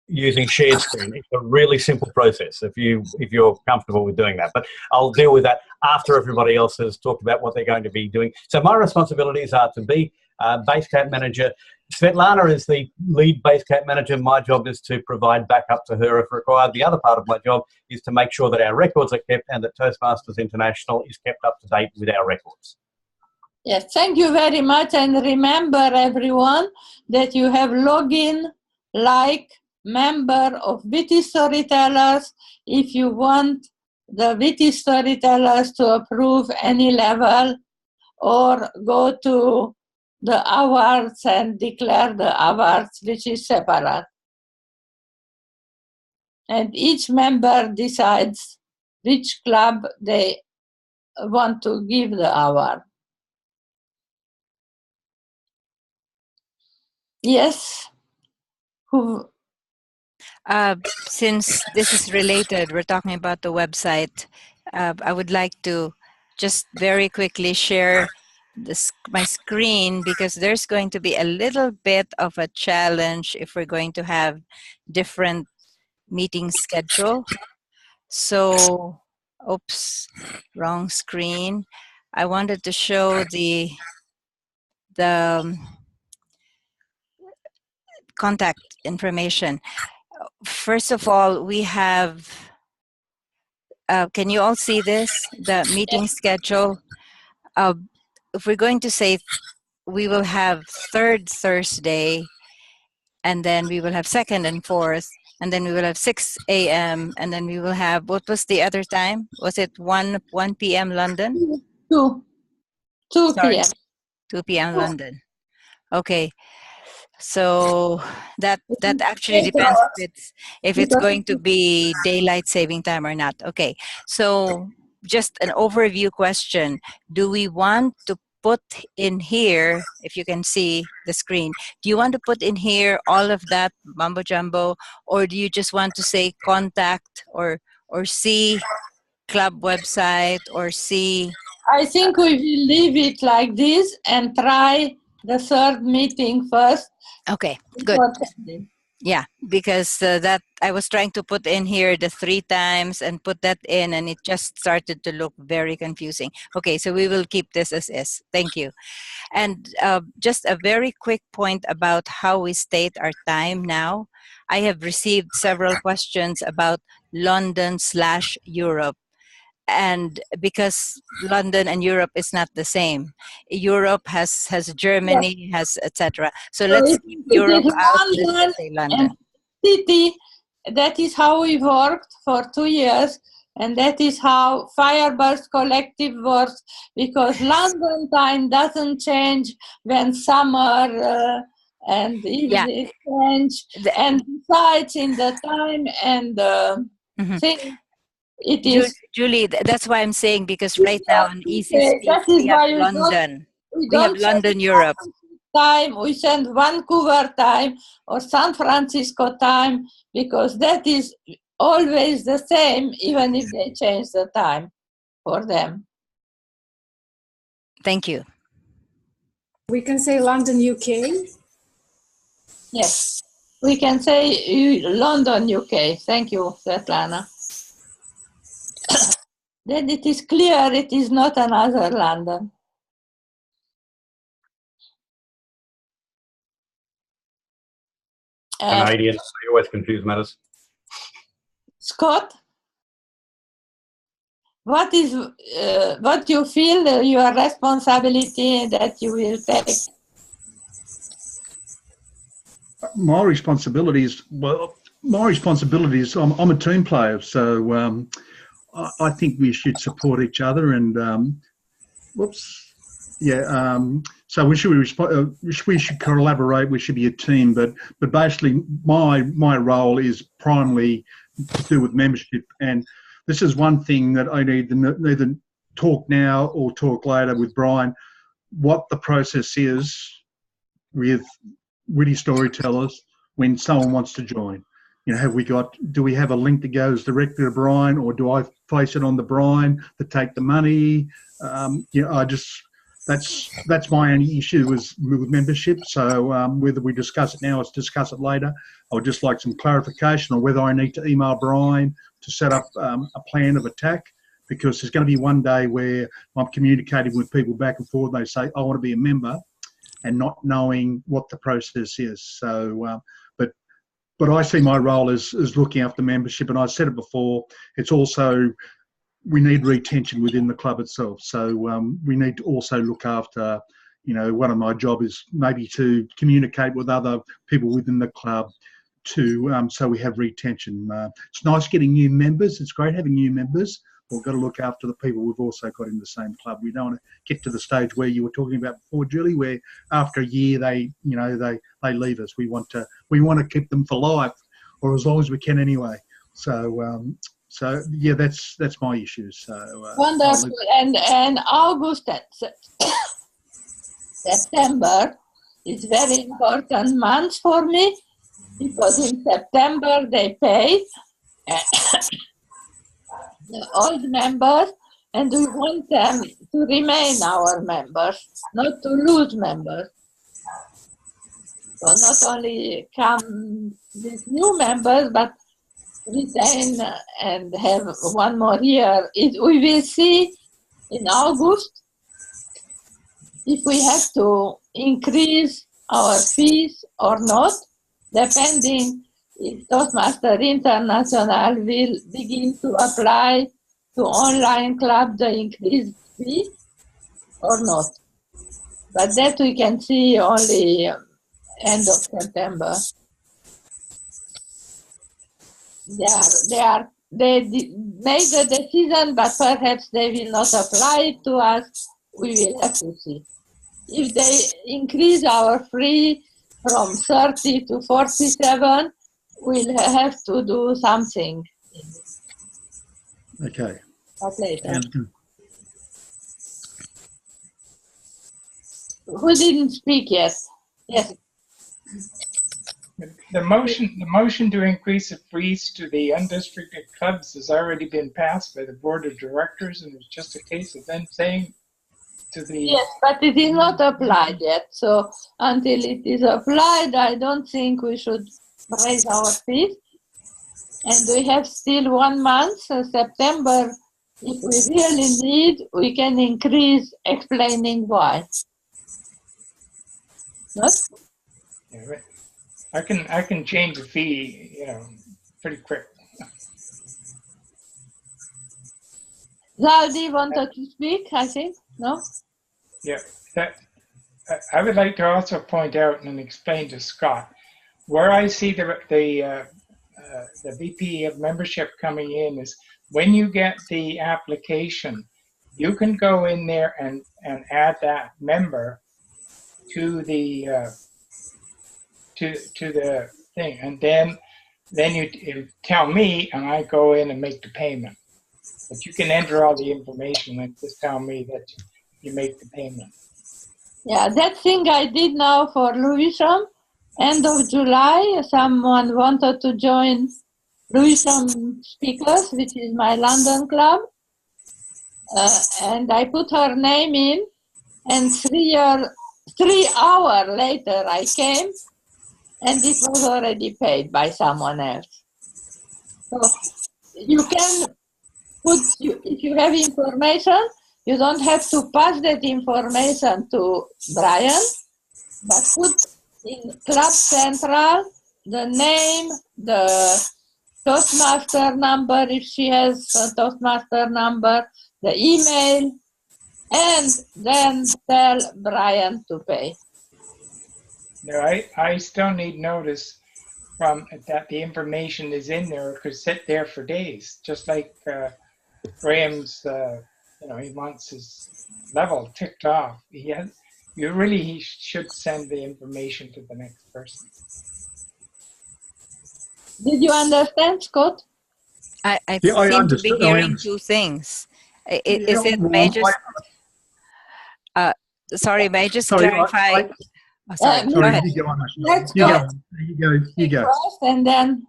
using shared screen. It's a really simple process if you're comfortable with doing that. But I'll deal with that after everybody else has talked about what they're going to be doing. So my responsibilities are to be Basecamp manager. Svetlana is the lead Basecamp manager. My job is to provide backup to her if required. The other part of my job is to make sure that our records are kept and that Toastmasters International is kept up to date with our records. Yes, thank you very much. And remember, everyone, that you have login like member of Witty Storytellers if you want the Witty Storytellers to approve any level, or go to the awards and declare the awards, which is separate. And each member decides which club they want to give the award. Yes? Who? Since this is related, we're talking about the website. I would like to just very quickly share my screen, because there's going to be a little bit of a challenge if we're going to have different meeting schedule. So, oops, wrong screen. I wanted to show the contact information. First of all, we have, can you all see this? The meeting schedule. If we're going to say we will have third Thursday, and then we will have second and fourth, and then we will have 6 a.m., and then we will have, what was the other time? Was it 1 p.m. London? 2 p.m. 2 p.m. London. Okay. So that actually depends if it's going to be daylight saving time or not. Okay. So just an overview question. Do we want to put in here, if you can see the screen, do you want to put in here all of that mumbo jumbo, or do you just want to say contact or see club website or see? I think we will leave it like this and try the third meeting first. Okay, good. Yeah, because that I was trying to put in here the 3 times and put that in, and it just started to look very confusing. Okay, so we will keep this as is. Thank you. And just a very quick point about how we state our time now. I have received several questions about London/Europe. And because London and Europe is not the same, Europe has Germany, has etc. So let's keep Europe out. Let's say London. City. That is how we worked for 2 years, and that is how Fireburst Collective works. Because London time doesn't change when summer and evening change, and besides in the time and thing. It is Julie. That's why I'm saying, because right now on ECC we have London. We have London, Europe. Time we send Vancouver time or San Francisco time, because that is always the same, even if they change the time for them. Thank you. We can say London, UK. Yes, we can say London, UK. Thank you, Svetlana. Then it is clear it is not another London. Canadian, I always confuse matters. Scott, what is what you feel your responsibility that you will take? My responsibility is, I'm a team player, so I think we should support each other, and so we should collaborate. We should be a team, but basically my role is primarily to do with membership, and this is one thing that I need to either talk now or talk later with Brian, what the process is with Witty Storytellers when someone wants to join. You know, do we have a link that goes directly to Brian, or do I place it on the Brian to take the money? That's my only issue with membership. So whether we discuss it now or discuss it later, I would just like some clarification on whether I need to email Brian to set up a plan of attack, because there's going to be one day where I'm communicating with people back and forth. They say, I want to be a member, and not knowing what the process is. So, but I see my role as looking after membership, and I said it before, it's also we need retention within the club itself. So we need to also look after, you know, one of my job is maybe to communicate with other people within the club to so we have retention. It's nice getting new members. It's great having new members. We've got to look after the people we've also got in the same club. We don't want to get to the stage where you were talking about before, Julie, where after a year they leave us. We want to keep them for life, or as long as we can anyway. So yeah, that's my issue. So wonderful. And August and September is very important months for me, because in September they pay the old members, and we want them to remain our members, not to lose members. So not only come with new members, but retain and have one more year. We will see in August if we have to increase our fees or not, depending if Toastmaster International will begin to apply to online club the increased fee or not. But that we can see only end of September. They made the decision, but perhaps they will not apply it to us. We will have to see. If they increase our fee from 30 to 47, we'll have to do something. okay. But later. And, Who didn't speak yet? Yes. The motion to increase the fees to the undistricted clubs has already been passed by the board of directors, and it's just a case of them saying to the... Yes, but it is not applied yet. So until it is applied, I don't think we should raise our fees. And we have still 1 month, September. If we really need, we can increase, explaining why. Not? Yeah, right. I can change the fee, you know, pretty quick. Zaldi wanted to speak, I think, no? Yeah, I would like to also point out and explain to Scott where I see the VP of membership coming in is when you get the application, you can go in there and add that member to the to the thing, and then you tell me, and I go in and make the payment. But you can enter all the information and just tell me that you make the payment. Yeah, that thing I did now for Lewisham. End of July, someone wanted to join Lewisham Speakers, which is my London club, and I put her name in, and 3 hours later I came, and it was already paid by someone else. So you can put, if you have information, you don't have to pass that information to Brian, but put in Club Central the name, the Toastmaster number, if she has a Toastmaster number, the email, and then tell Brian to pay. No, I still need notice from that the information is in there. It could sit there for days, just like Graham's. He wants his level ticked off. He should send the information to the next person. Did you understand, Scott? I Yeah, I seem to be understood. hearing two things. Is it may I just, sorry, may I just clarify? Sorry, go Sorry, ahead. you go on, Ashley. Let's You go. First, and then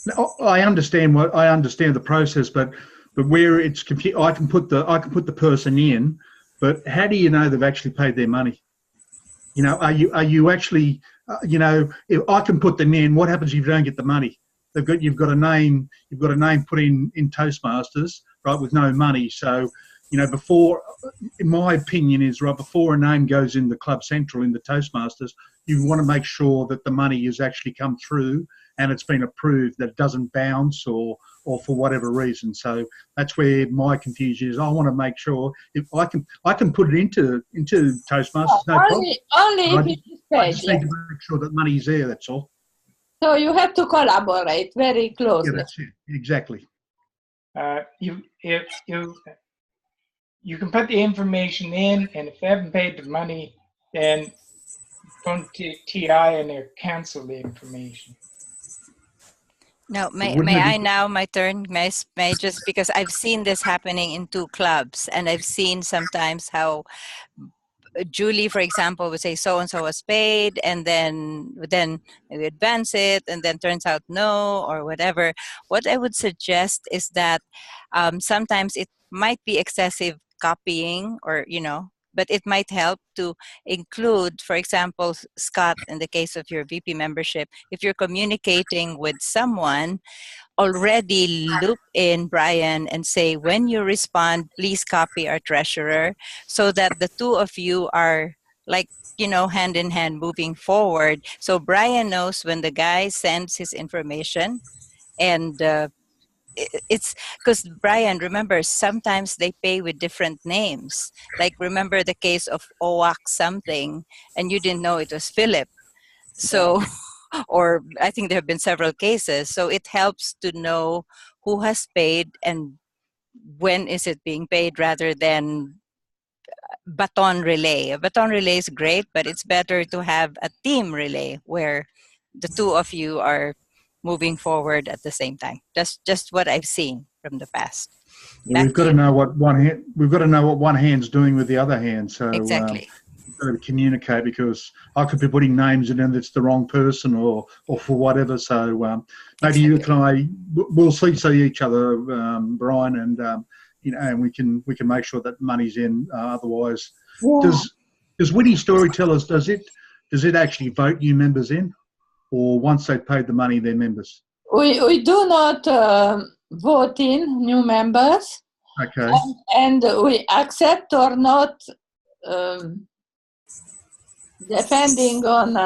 No, I understand the process, but where it's confused, I can put the person in, but how do you know they've actually paid their money? You know, are you actually, if I can put them in, what happens if you don't get the money? You've got a name put in Toastmasters, right, with no money. So, before, in my opinion, is right before a name goes in the Club Central in the Toastmasters, you want to make sure that the money has actually come through and it's been approved, that it doesn't bounce or for whatever reason. So that's where my confusion is. I want to make sure if I can put it into Toastmasters, no problem. Only if it is paid. I just need to make sure that money's there. That's all. So you have to collaborate very closely. Yeah, that's it. Exactly. You can put the information in, and if they haven't paid the money, then don't TI and they cancel the information. No, may I now, my turn? May just, because I've seen this happening in 2 clubs, and I've seen sometimes how Julie, for example, would say so-and-so was paid, and then we advance it, and then turns out no, or whatever. What I would suggest is that sometimes it might be excessive copying, or, but it might help to include, for example, Scott, in the case of your VP membership, if you're communicating with someone, already loop in Brian and say, when you respond, please copy our treasurer, so that the 2 of you are like, hand in hand moving forward. So Brian knows when the guy sends his information, and it's because, Brian, remember, sometimes they pay with different names. Like, remember the case of OWAC something, and you didn't know it was Philip. So, or I think there have been several cases. So it helps to know who has paid and when is it being paid, rather than baton relay. A baton relay is great, but it's better to have a team relay where the 2 of you are moving forward at the same time. Just what I've seen from the past. Yeah, we've got to know what one hand's doing with the other hand. So exactly. We've got to communicate, because I could be putting names in and it's the wrong person or for whatever. So maybe you and we'll see each other, Brian, and and we can make sure that money's in. Otherwise, does Witty Storytellers, does it actually vote new members in? Or once they've paid the money, they're members? We do not vote in new members. Okay. And we accept or not, depending on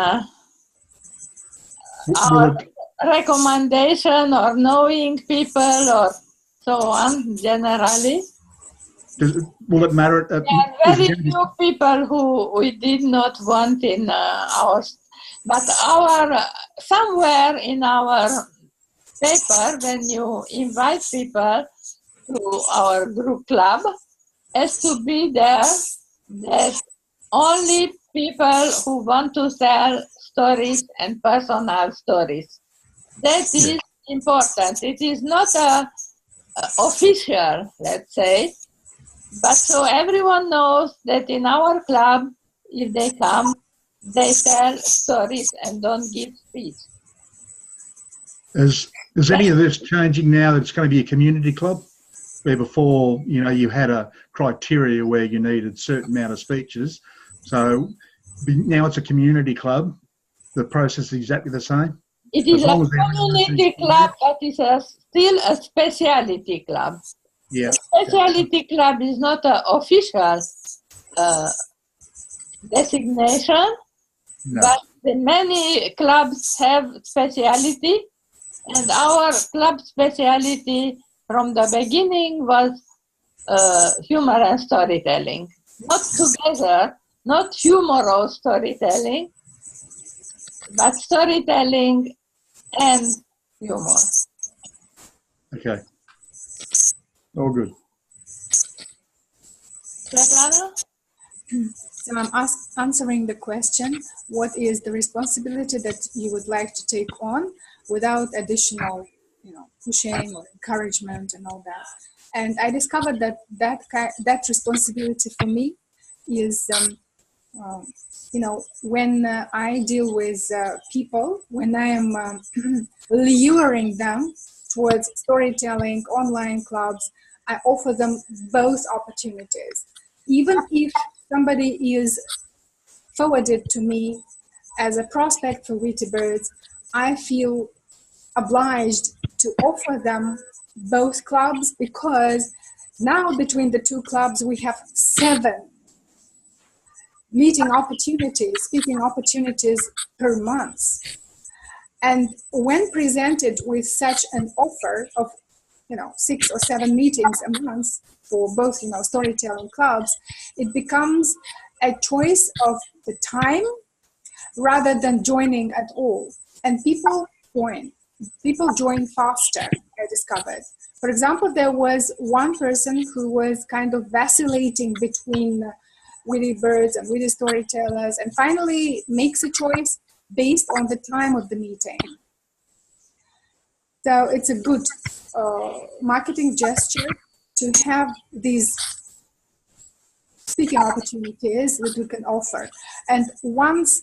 our recommendation or knowing people or so on, generally. Will it matter? There are very few people who we did not want in ours. But somewhere in our paper, when you invite people to our group club, has to be there that only people who want to tell stories and personal stories. That is important. It is not official, let's say, but so everyone knows that in our club, if they come, they tell stories and don't give speech. Is any of this changing now that it's going to be a community club? Where before, you had a criteria where you needed a certain amount of speeches. So now it's a community club. The process is exactly the same? It is a community club, but it's still a speciality club. Yeah. A speciality club is not an official designation. No. But many clubs have speciality, and our club speciality from the beginning was humor and storytelling. Not together, not humorous storytelling, but storytelling and humor. Okay. All good. Svetlana? So I'm answering the question, what is the responsibility that you would like to take on without additional, pushing or encouragement and all that? And I discovered that responsibility for me is, when I deal with people, when I am luring them towards storytelling, online clubs, I offer them both opportunities. Even if somebody is forwarded to me as a prospect for Witty Birds, I feel obliged to offer them both clubs, because Now, between the two clubs, we have 7 meeting opportunities, speaking opportunities per month. And when presented with such an offer of 6 or 7 meetings a month for both storytelling clubs, it becomes a choice of the time rather than joining at all. And people join faster, I discovered. For example, there was one person who was kind of vacillating between Witty Birds and Witty Storytellers, and finally makes a choice based on the time of the meeting. So it's a good marketing gesture to have these speaking opportunities that we can offer. And once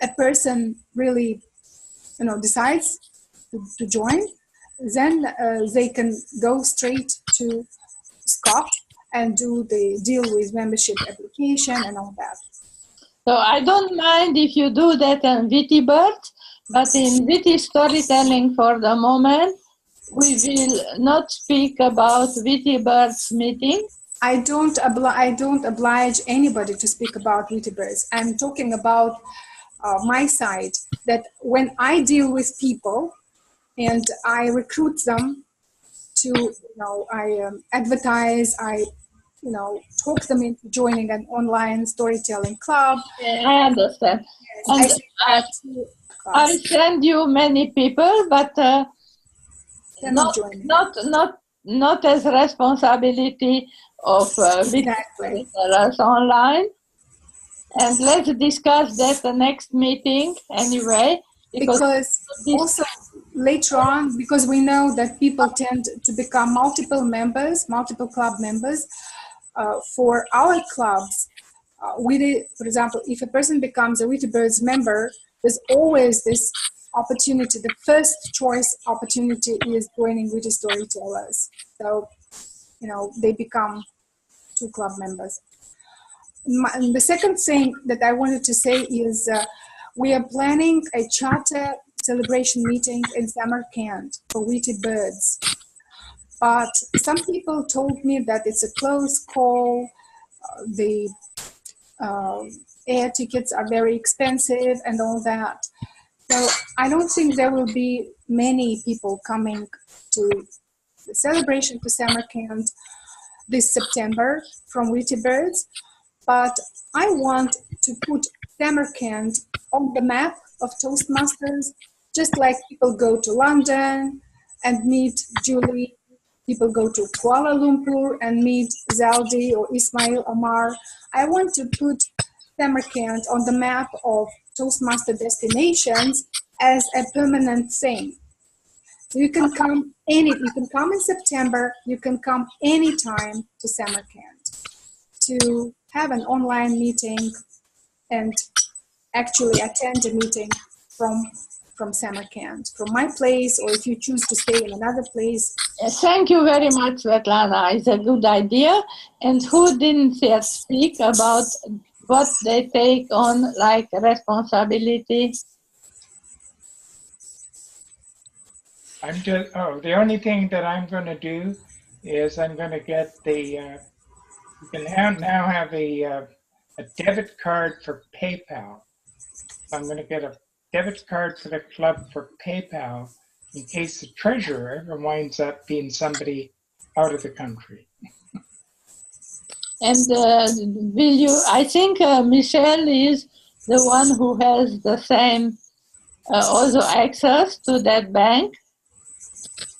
a person really decides to join, then they can go straight to Scott and do the deal with membership application and all that. So I don't mind if you do that in Witty Bird, but in Witty Storytelling for the moment, we will not speak about Witty Bird's meeting. I don't oblige anybody to speak about Witty Birds. I'm talking about my side, that when I deal with people and I recruit them to, I advertise, I talk them into joining an online storytelling club. Yeah, I understand. Yes, and I send you many people, but not as responsibility of exactly. online. And let's discuss that the next meeting anyway. Because also later on, because we know that people tend to become multiple club members. For our clubs, for example, if a person becomes a Witty Birds member, there's always this opportunity. The first choice opportunity is joining Witty Storytellers. So, they become 2 club members. The second thing that I wanted to say is we are planning a charter celebration meeting in Samarkand for Witty Birds. But some people told me that it's a close call. The air tickets are very expensive and all that. So I don't think there will be many people coming to the celebration to Samarkand this September from Witty Birds. But I want to put Samarkand on the map of Toastmasters, just like people go to London and meet Julie. People go to Kuala Lumpur and meet Zaldi or Ismail Omar. I want to put Samarkand on the map of Toastmaster destinations as a permanent thing. So you can come in September, you can come anytime to Samarkand to have an online meeting and actually attend a meeting from Samarkand, from my place, or if you choose to stay in another place. Thank you very much, Svetlana. It's a good idea. And who didn't yet speak about what they take on, like responsibility? The only thing that I'm going to do is I'm going to get you can now have a debit card for PayPal. So I'm going to get a debit card for the club for PayPal in case the treasurer ever winds up being somebody out of the country. And I think Michelle is the one who has the same also access to that bank.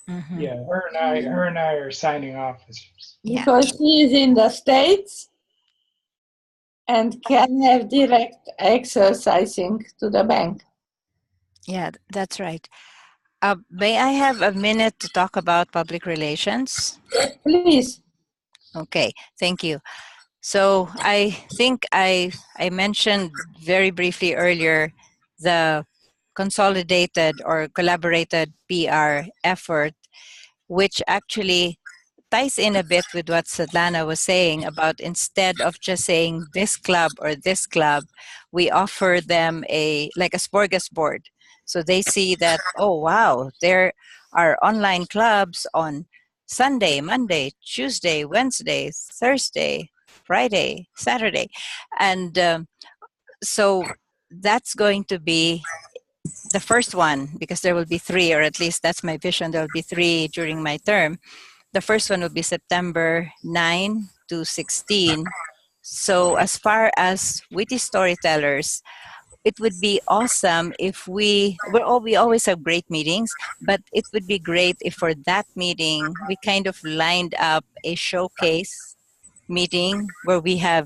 Mm-hmm. Yeah, her and I are signing officers. Because she is in the States and can have direct access, I think, to the bank. Yeah, that's right. May I have a minute to talk about public relations? Please. Okay, thank you. So I think I mentioned very briefly earlier the consolidated or collaborated PR effort, which actually ties in a bit with what Svetlana was saying about instead of just saying this club or this club, we offer them like a smorgasbord. So they see that, oh, wow, there are online clubs on Sunday, Monday, Tuesday, Wednesday, Thursday, Friday, Saturday. And so that's going to be the first one, because there will be 3, or at least that's my vision. There will be 3 during my term. The first one will be September 9 to 16. So as far as Witty Storytellers, it would be awesome if we always have great meetings, but it would be great if for that meeting we kind of lined up a showcase meeting where we have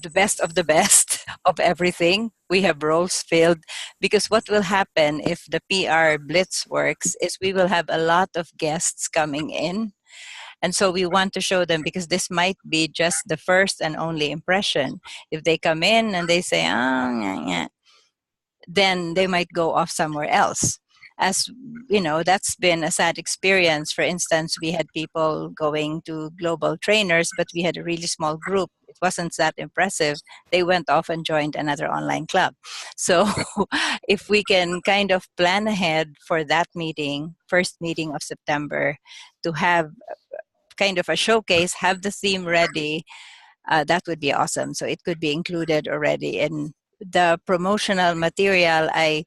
the best of the best of everything. We have roles filled, because what will happen if the PR blitz works is we will have a lot of guests coming in. And so we want to show them, because this might be just the first and only impression. If they come in and they say, then they might go off somewhere else. As you know, that's been a sad experience. For instance, we had people going to global trainers, but we had a really small group. It wasn't that impressive. They went off and joined another online club. So if we can kind of plan ahead for that meeting, first meeting of September, to have kind of a showcase, have the theme ready, that would be awesome. So it could be included already in the promotional material. I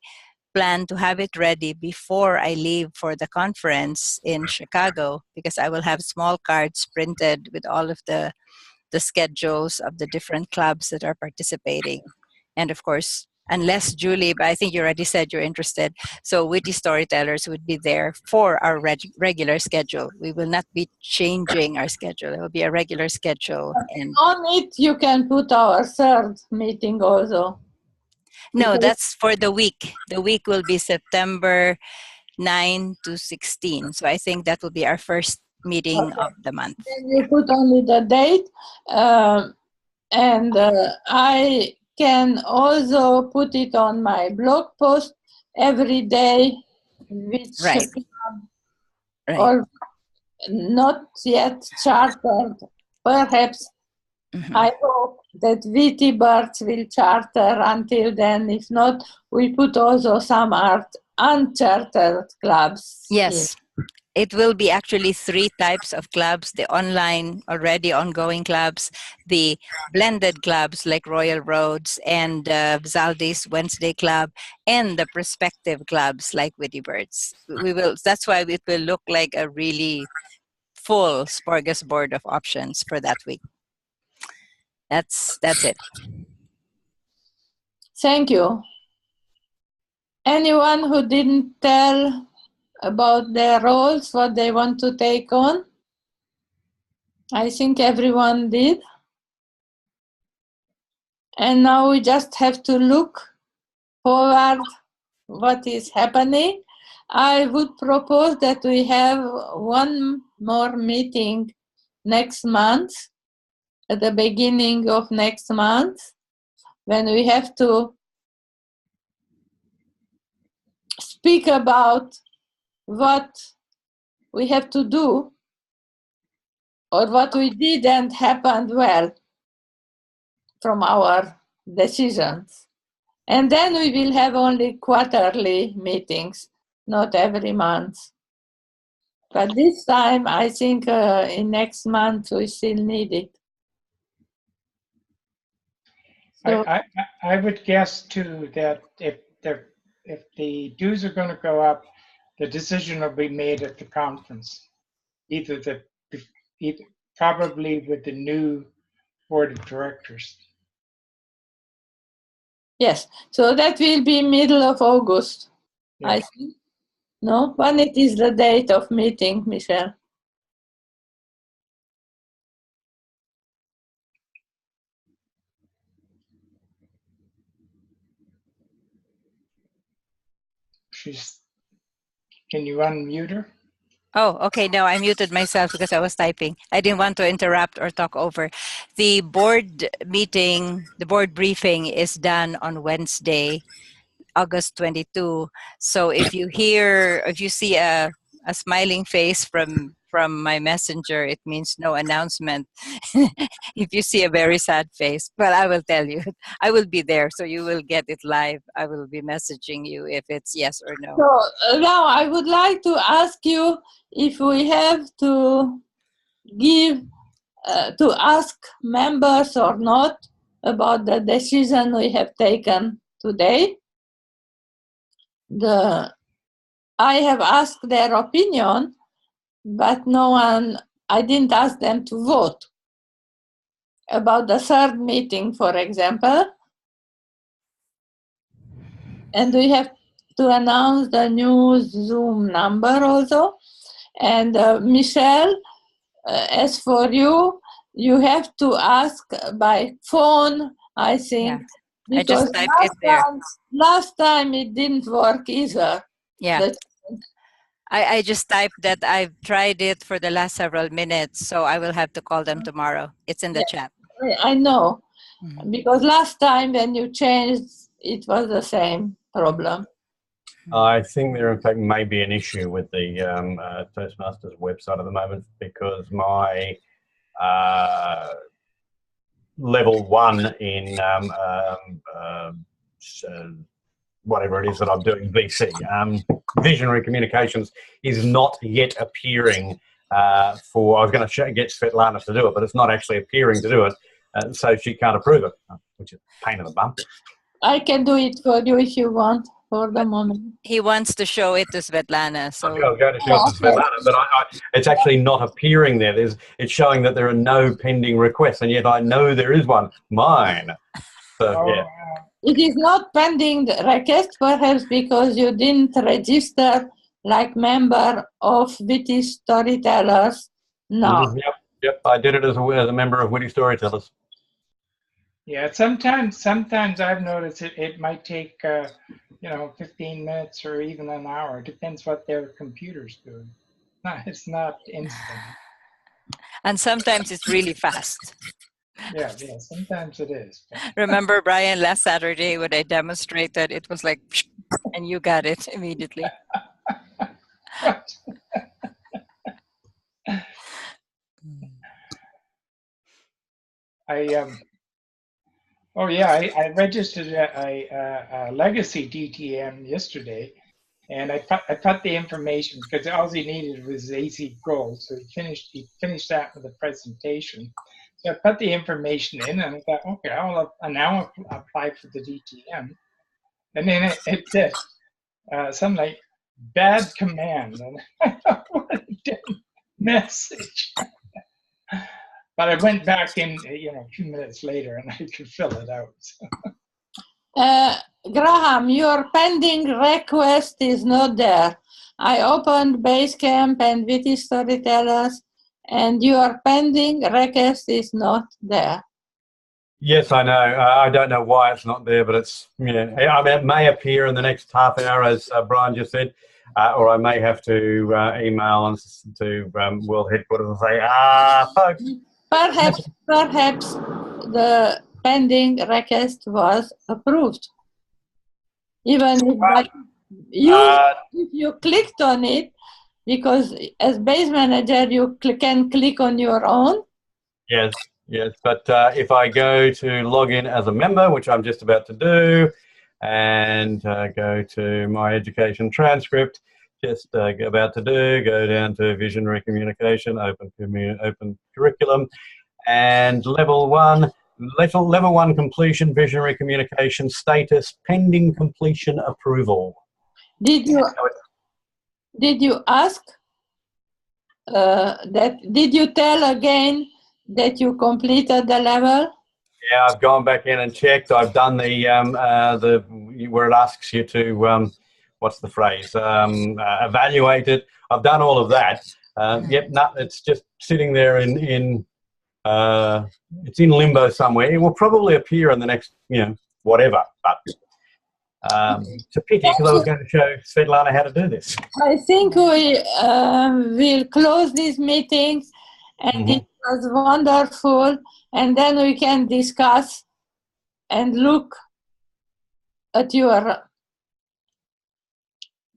plan to have it ready before I leave for the conference in Chicago, because I will have small cards printed with all of the schedules of the different clubs that are participating. And of course, unless Julie, but I think you already said you're interested, so Witty Storytellers would be there for our regular schedule. We will not be changing our schedule. It will be a regular schedule. And on it, you can put our third meeting also. no, that's for the week. The week will be September 9 to 16. So I think that will be our first meeting of the month. Then you put only the date, and I can also put it on my blog post every day, which Right. or not yet chartered. Perhaps I hope that Witty Birds will charter until then. If not, we put also some unchartered clubs. Yes. It will be actually 3 types of clubs: the online, already ongoing clubs, the blended clubs like Royal Roads and Zaldi's Wednesday Club, and the prospective clubs like Witty Birds. That's why it will look like a really full smorgasbord of options for that week. That's it. Thank you. Anyone who didn't tell about their roles, what they want to take on? I think everyone did. And now we just have to look forward what is happening. I would propose that we have one more meeting next month, at the beginning of next month, when we have to speak about what we have to do or what we did and happened well from our decisions. And then we will have only quarterly meetings, not every month. But this time, I think in next month, we still need it. So, I would guess too that if the dues are going to go up, the decision will be made at the conference, either probably with the new board of directors. yes, so that will be middle of August, Yeah. I think. No, when it is the date of meeting, Michelle? Can you unmute her? Oh, okay. No, I muted myself because I was typing. I didn't want to interrupt or talk over. The board meeting, the board briefing is done on Wednesday, August 22. So if you see a smiling face from from my messenger, it means no announcement. If you see a very sad face, well, I will tell you. I will be there, so you will get it live. I will be messaging you if it's yes or no. So now I would like to ask you if we have to give, to ask members or not about the decision we have taken today. I have asked their opinion, but I didn't ask them to vote. About the third meeting, for example. And we have to announce the new Zoom number also. And Michelle, as for you, you have to ask by phone, I think. Yeah. I just typed it there. Last time it didn't work either. Yeah. I just typed that I've tried it for the last several minutes, so I will have to call them tomorrow. It's in the chat. I know, because last time when you changed, it was the same problem. I think there, in fact, may be an issue with the Toastmasters website at the moment, because my level 1 in whatever it is that I'm doing, VC, Visionary Communications, is not yet appearing for, I was going to get Svetlana to do it, but it's not actually appearing to do it, so she can't approve it, which is a pain in the bum. I can do it for you if you want, for the moment. He wants to show it to Svetlana. So I'm going to show it to Svetlana, but it's actually not appearing there. It's showing that there are no pending requests, and yet I know there is one, mine. So, yeah. It is not pending request, perhaps because you didn't register like member of Witty Storytellers. No. Yep. I did it as a member of Witty Storytellers. Yeah, sometimes I've noticed it might take 15 minutes or even an hour. It depends what their computer's doing. It's not instant. And sometimes it's really fast. Yeah, sometimes it is. Remember, Brian, last Saturday when I demonstrated, it was like, and you got it immediately. I registered a legacy DTM yesterday, and I put the information, because all he needed was AC Gold, so he finished that with a presentation. So I put the information in, and I thought, okay, I'll now apply for the DTM, and then it said something like bad command, and I thought, what a damn message. But I went back in, a few minutes later, and I could fill it out. Graham, your pending request is not there. I opened Basecamp and Witty Storytellers, and your pending request is not there. Yes, I know. I don't know why it's not there, but it's, it may appear in the next half hour, as Brian just said, or I may have to email to World Headquarters and say, folks. Perhaps the pending request was approved. Even if you clicked on it, because as base manager you can click on your own. Yes, but if I go to log in as a member, which I'm just about to do, and go to my education transcript, about to do, go down to Visionary Communication, open curriculum, and level 1 completion, Visionary Communication status, pending completion approval. Did you ask did you tell again that you completed the level? Yeah, I've gone back in and checked. I've done the where it asks you to what's the phrase? Evaluate it. I've done all of that. It's just sitting there in it's in limbo somewhere. It will probably appear in the next, whatever. But it's a pity, because I was going to show Svetlana how to do this. I think we will close this meeting, and it was wonderful. And then we can discuss and look at your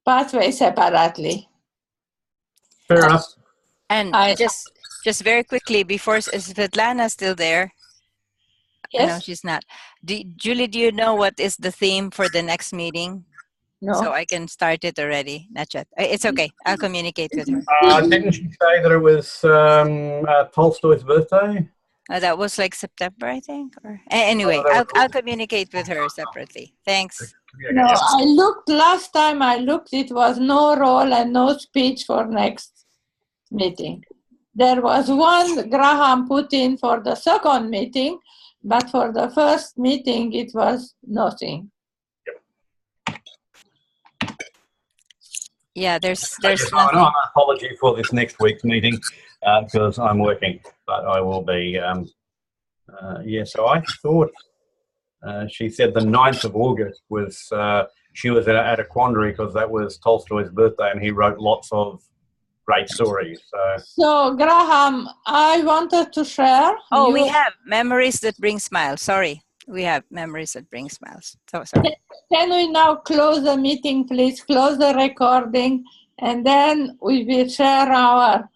pathway separately. Fair enough. And just very quickly, before, is Svetlana still there? Yes. No, she's not. Julie, do you know what is the theme for the next meeting? No. So I can start it already. Not yet. It's okay. I'll communicate with her. Didn't she say that it was Tolstoy's birthday? That was like September, I think. Or anyway, I'll communicate with her separately. Thanks. No, I looked last time. I looked. It was no role and no speech for next meeting. There was one Graham put in for the second meeting, but for the first meeting it was nothing. Yeah, there's Yes, nothing. an apology for this next week's meeting because I'm working, but I will be. So I thought she said the 9th of August was she was at a quandary because that was Tolstoy's birthday and he wrote lots of great stories. So Graham, I wanted to share. Oh, we have Memories That Bring Smiles. Sorry, we have Memories That Bring Smiles. So sorry. Can we now close the meeting, please? Close the recording, and then we will share our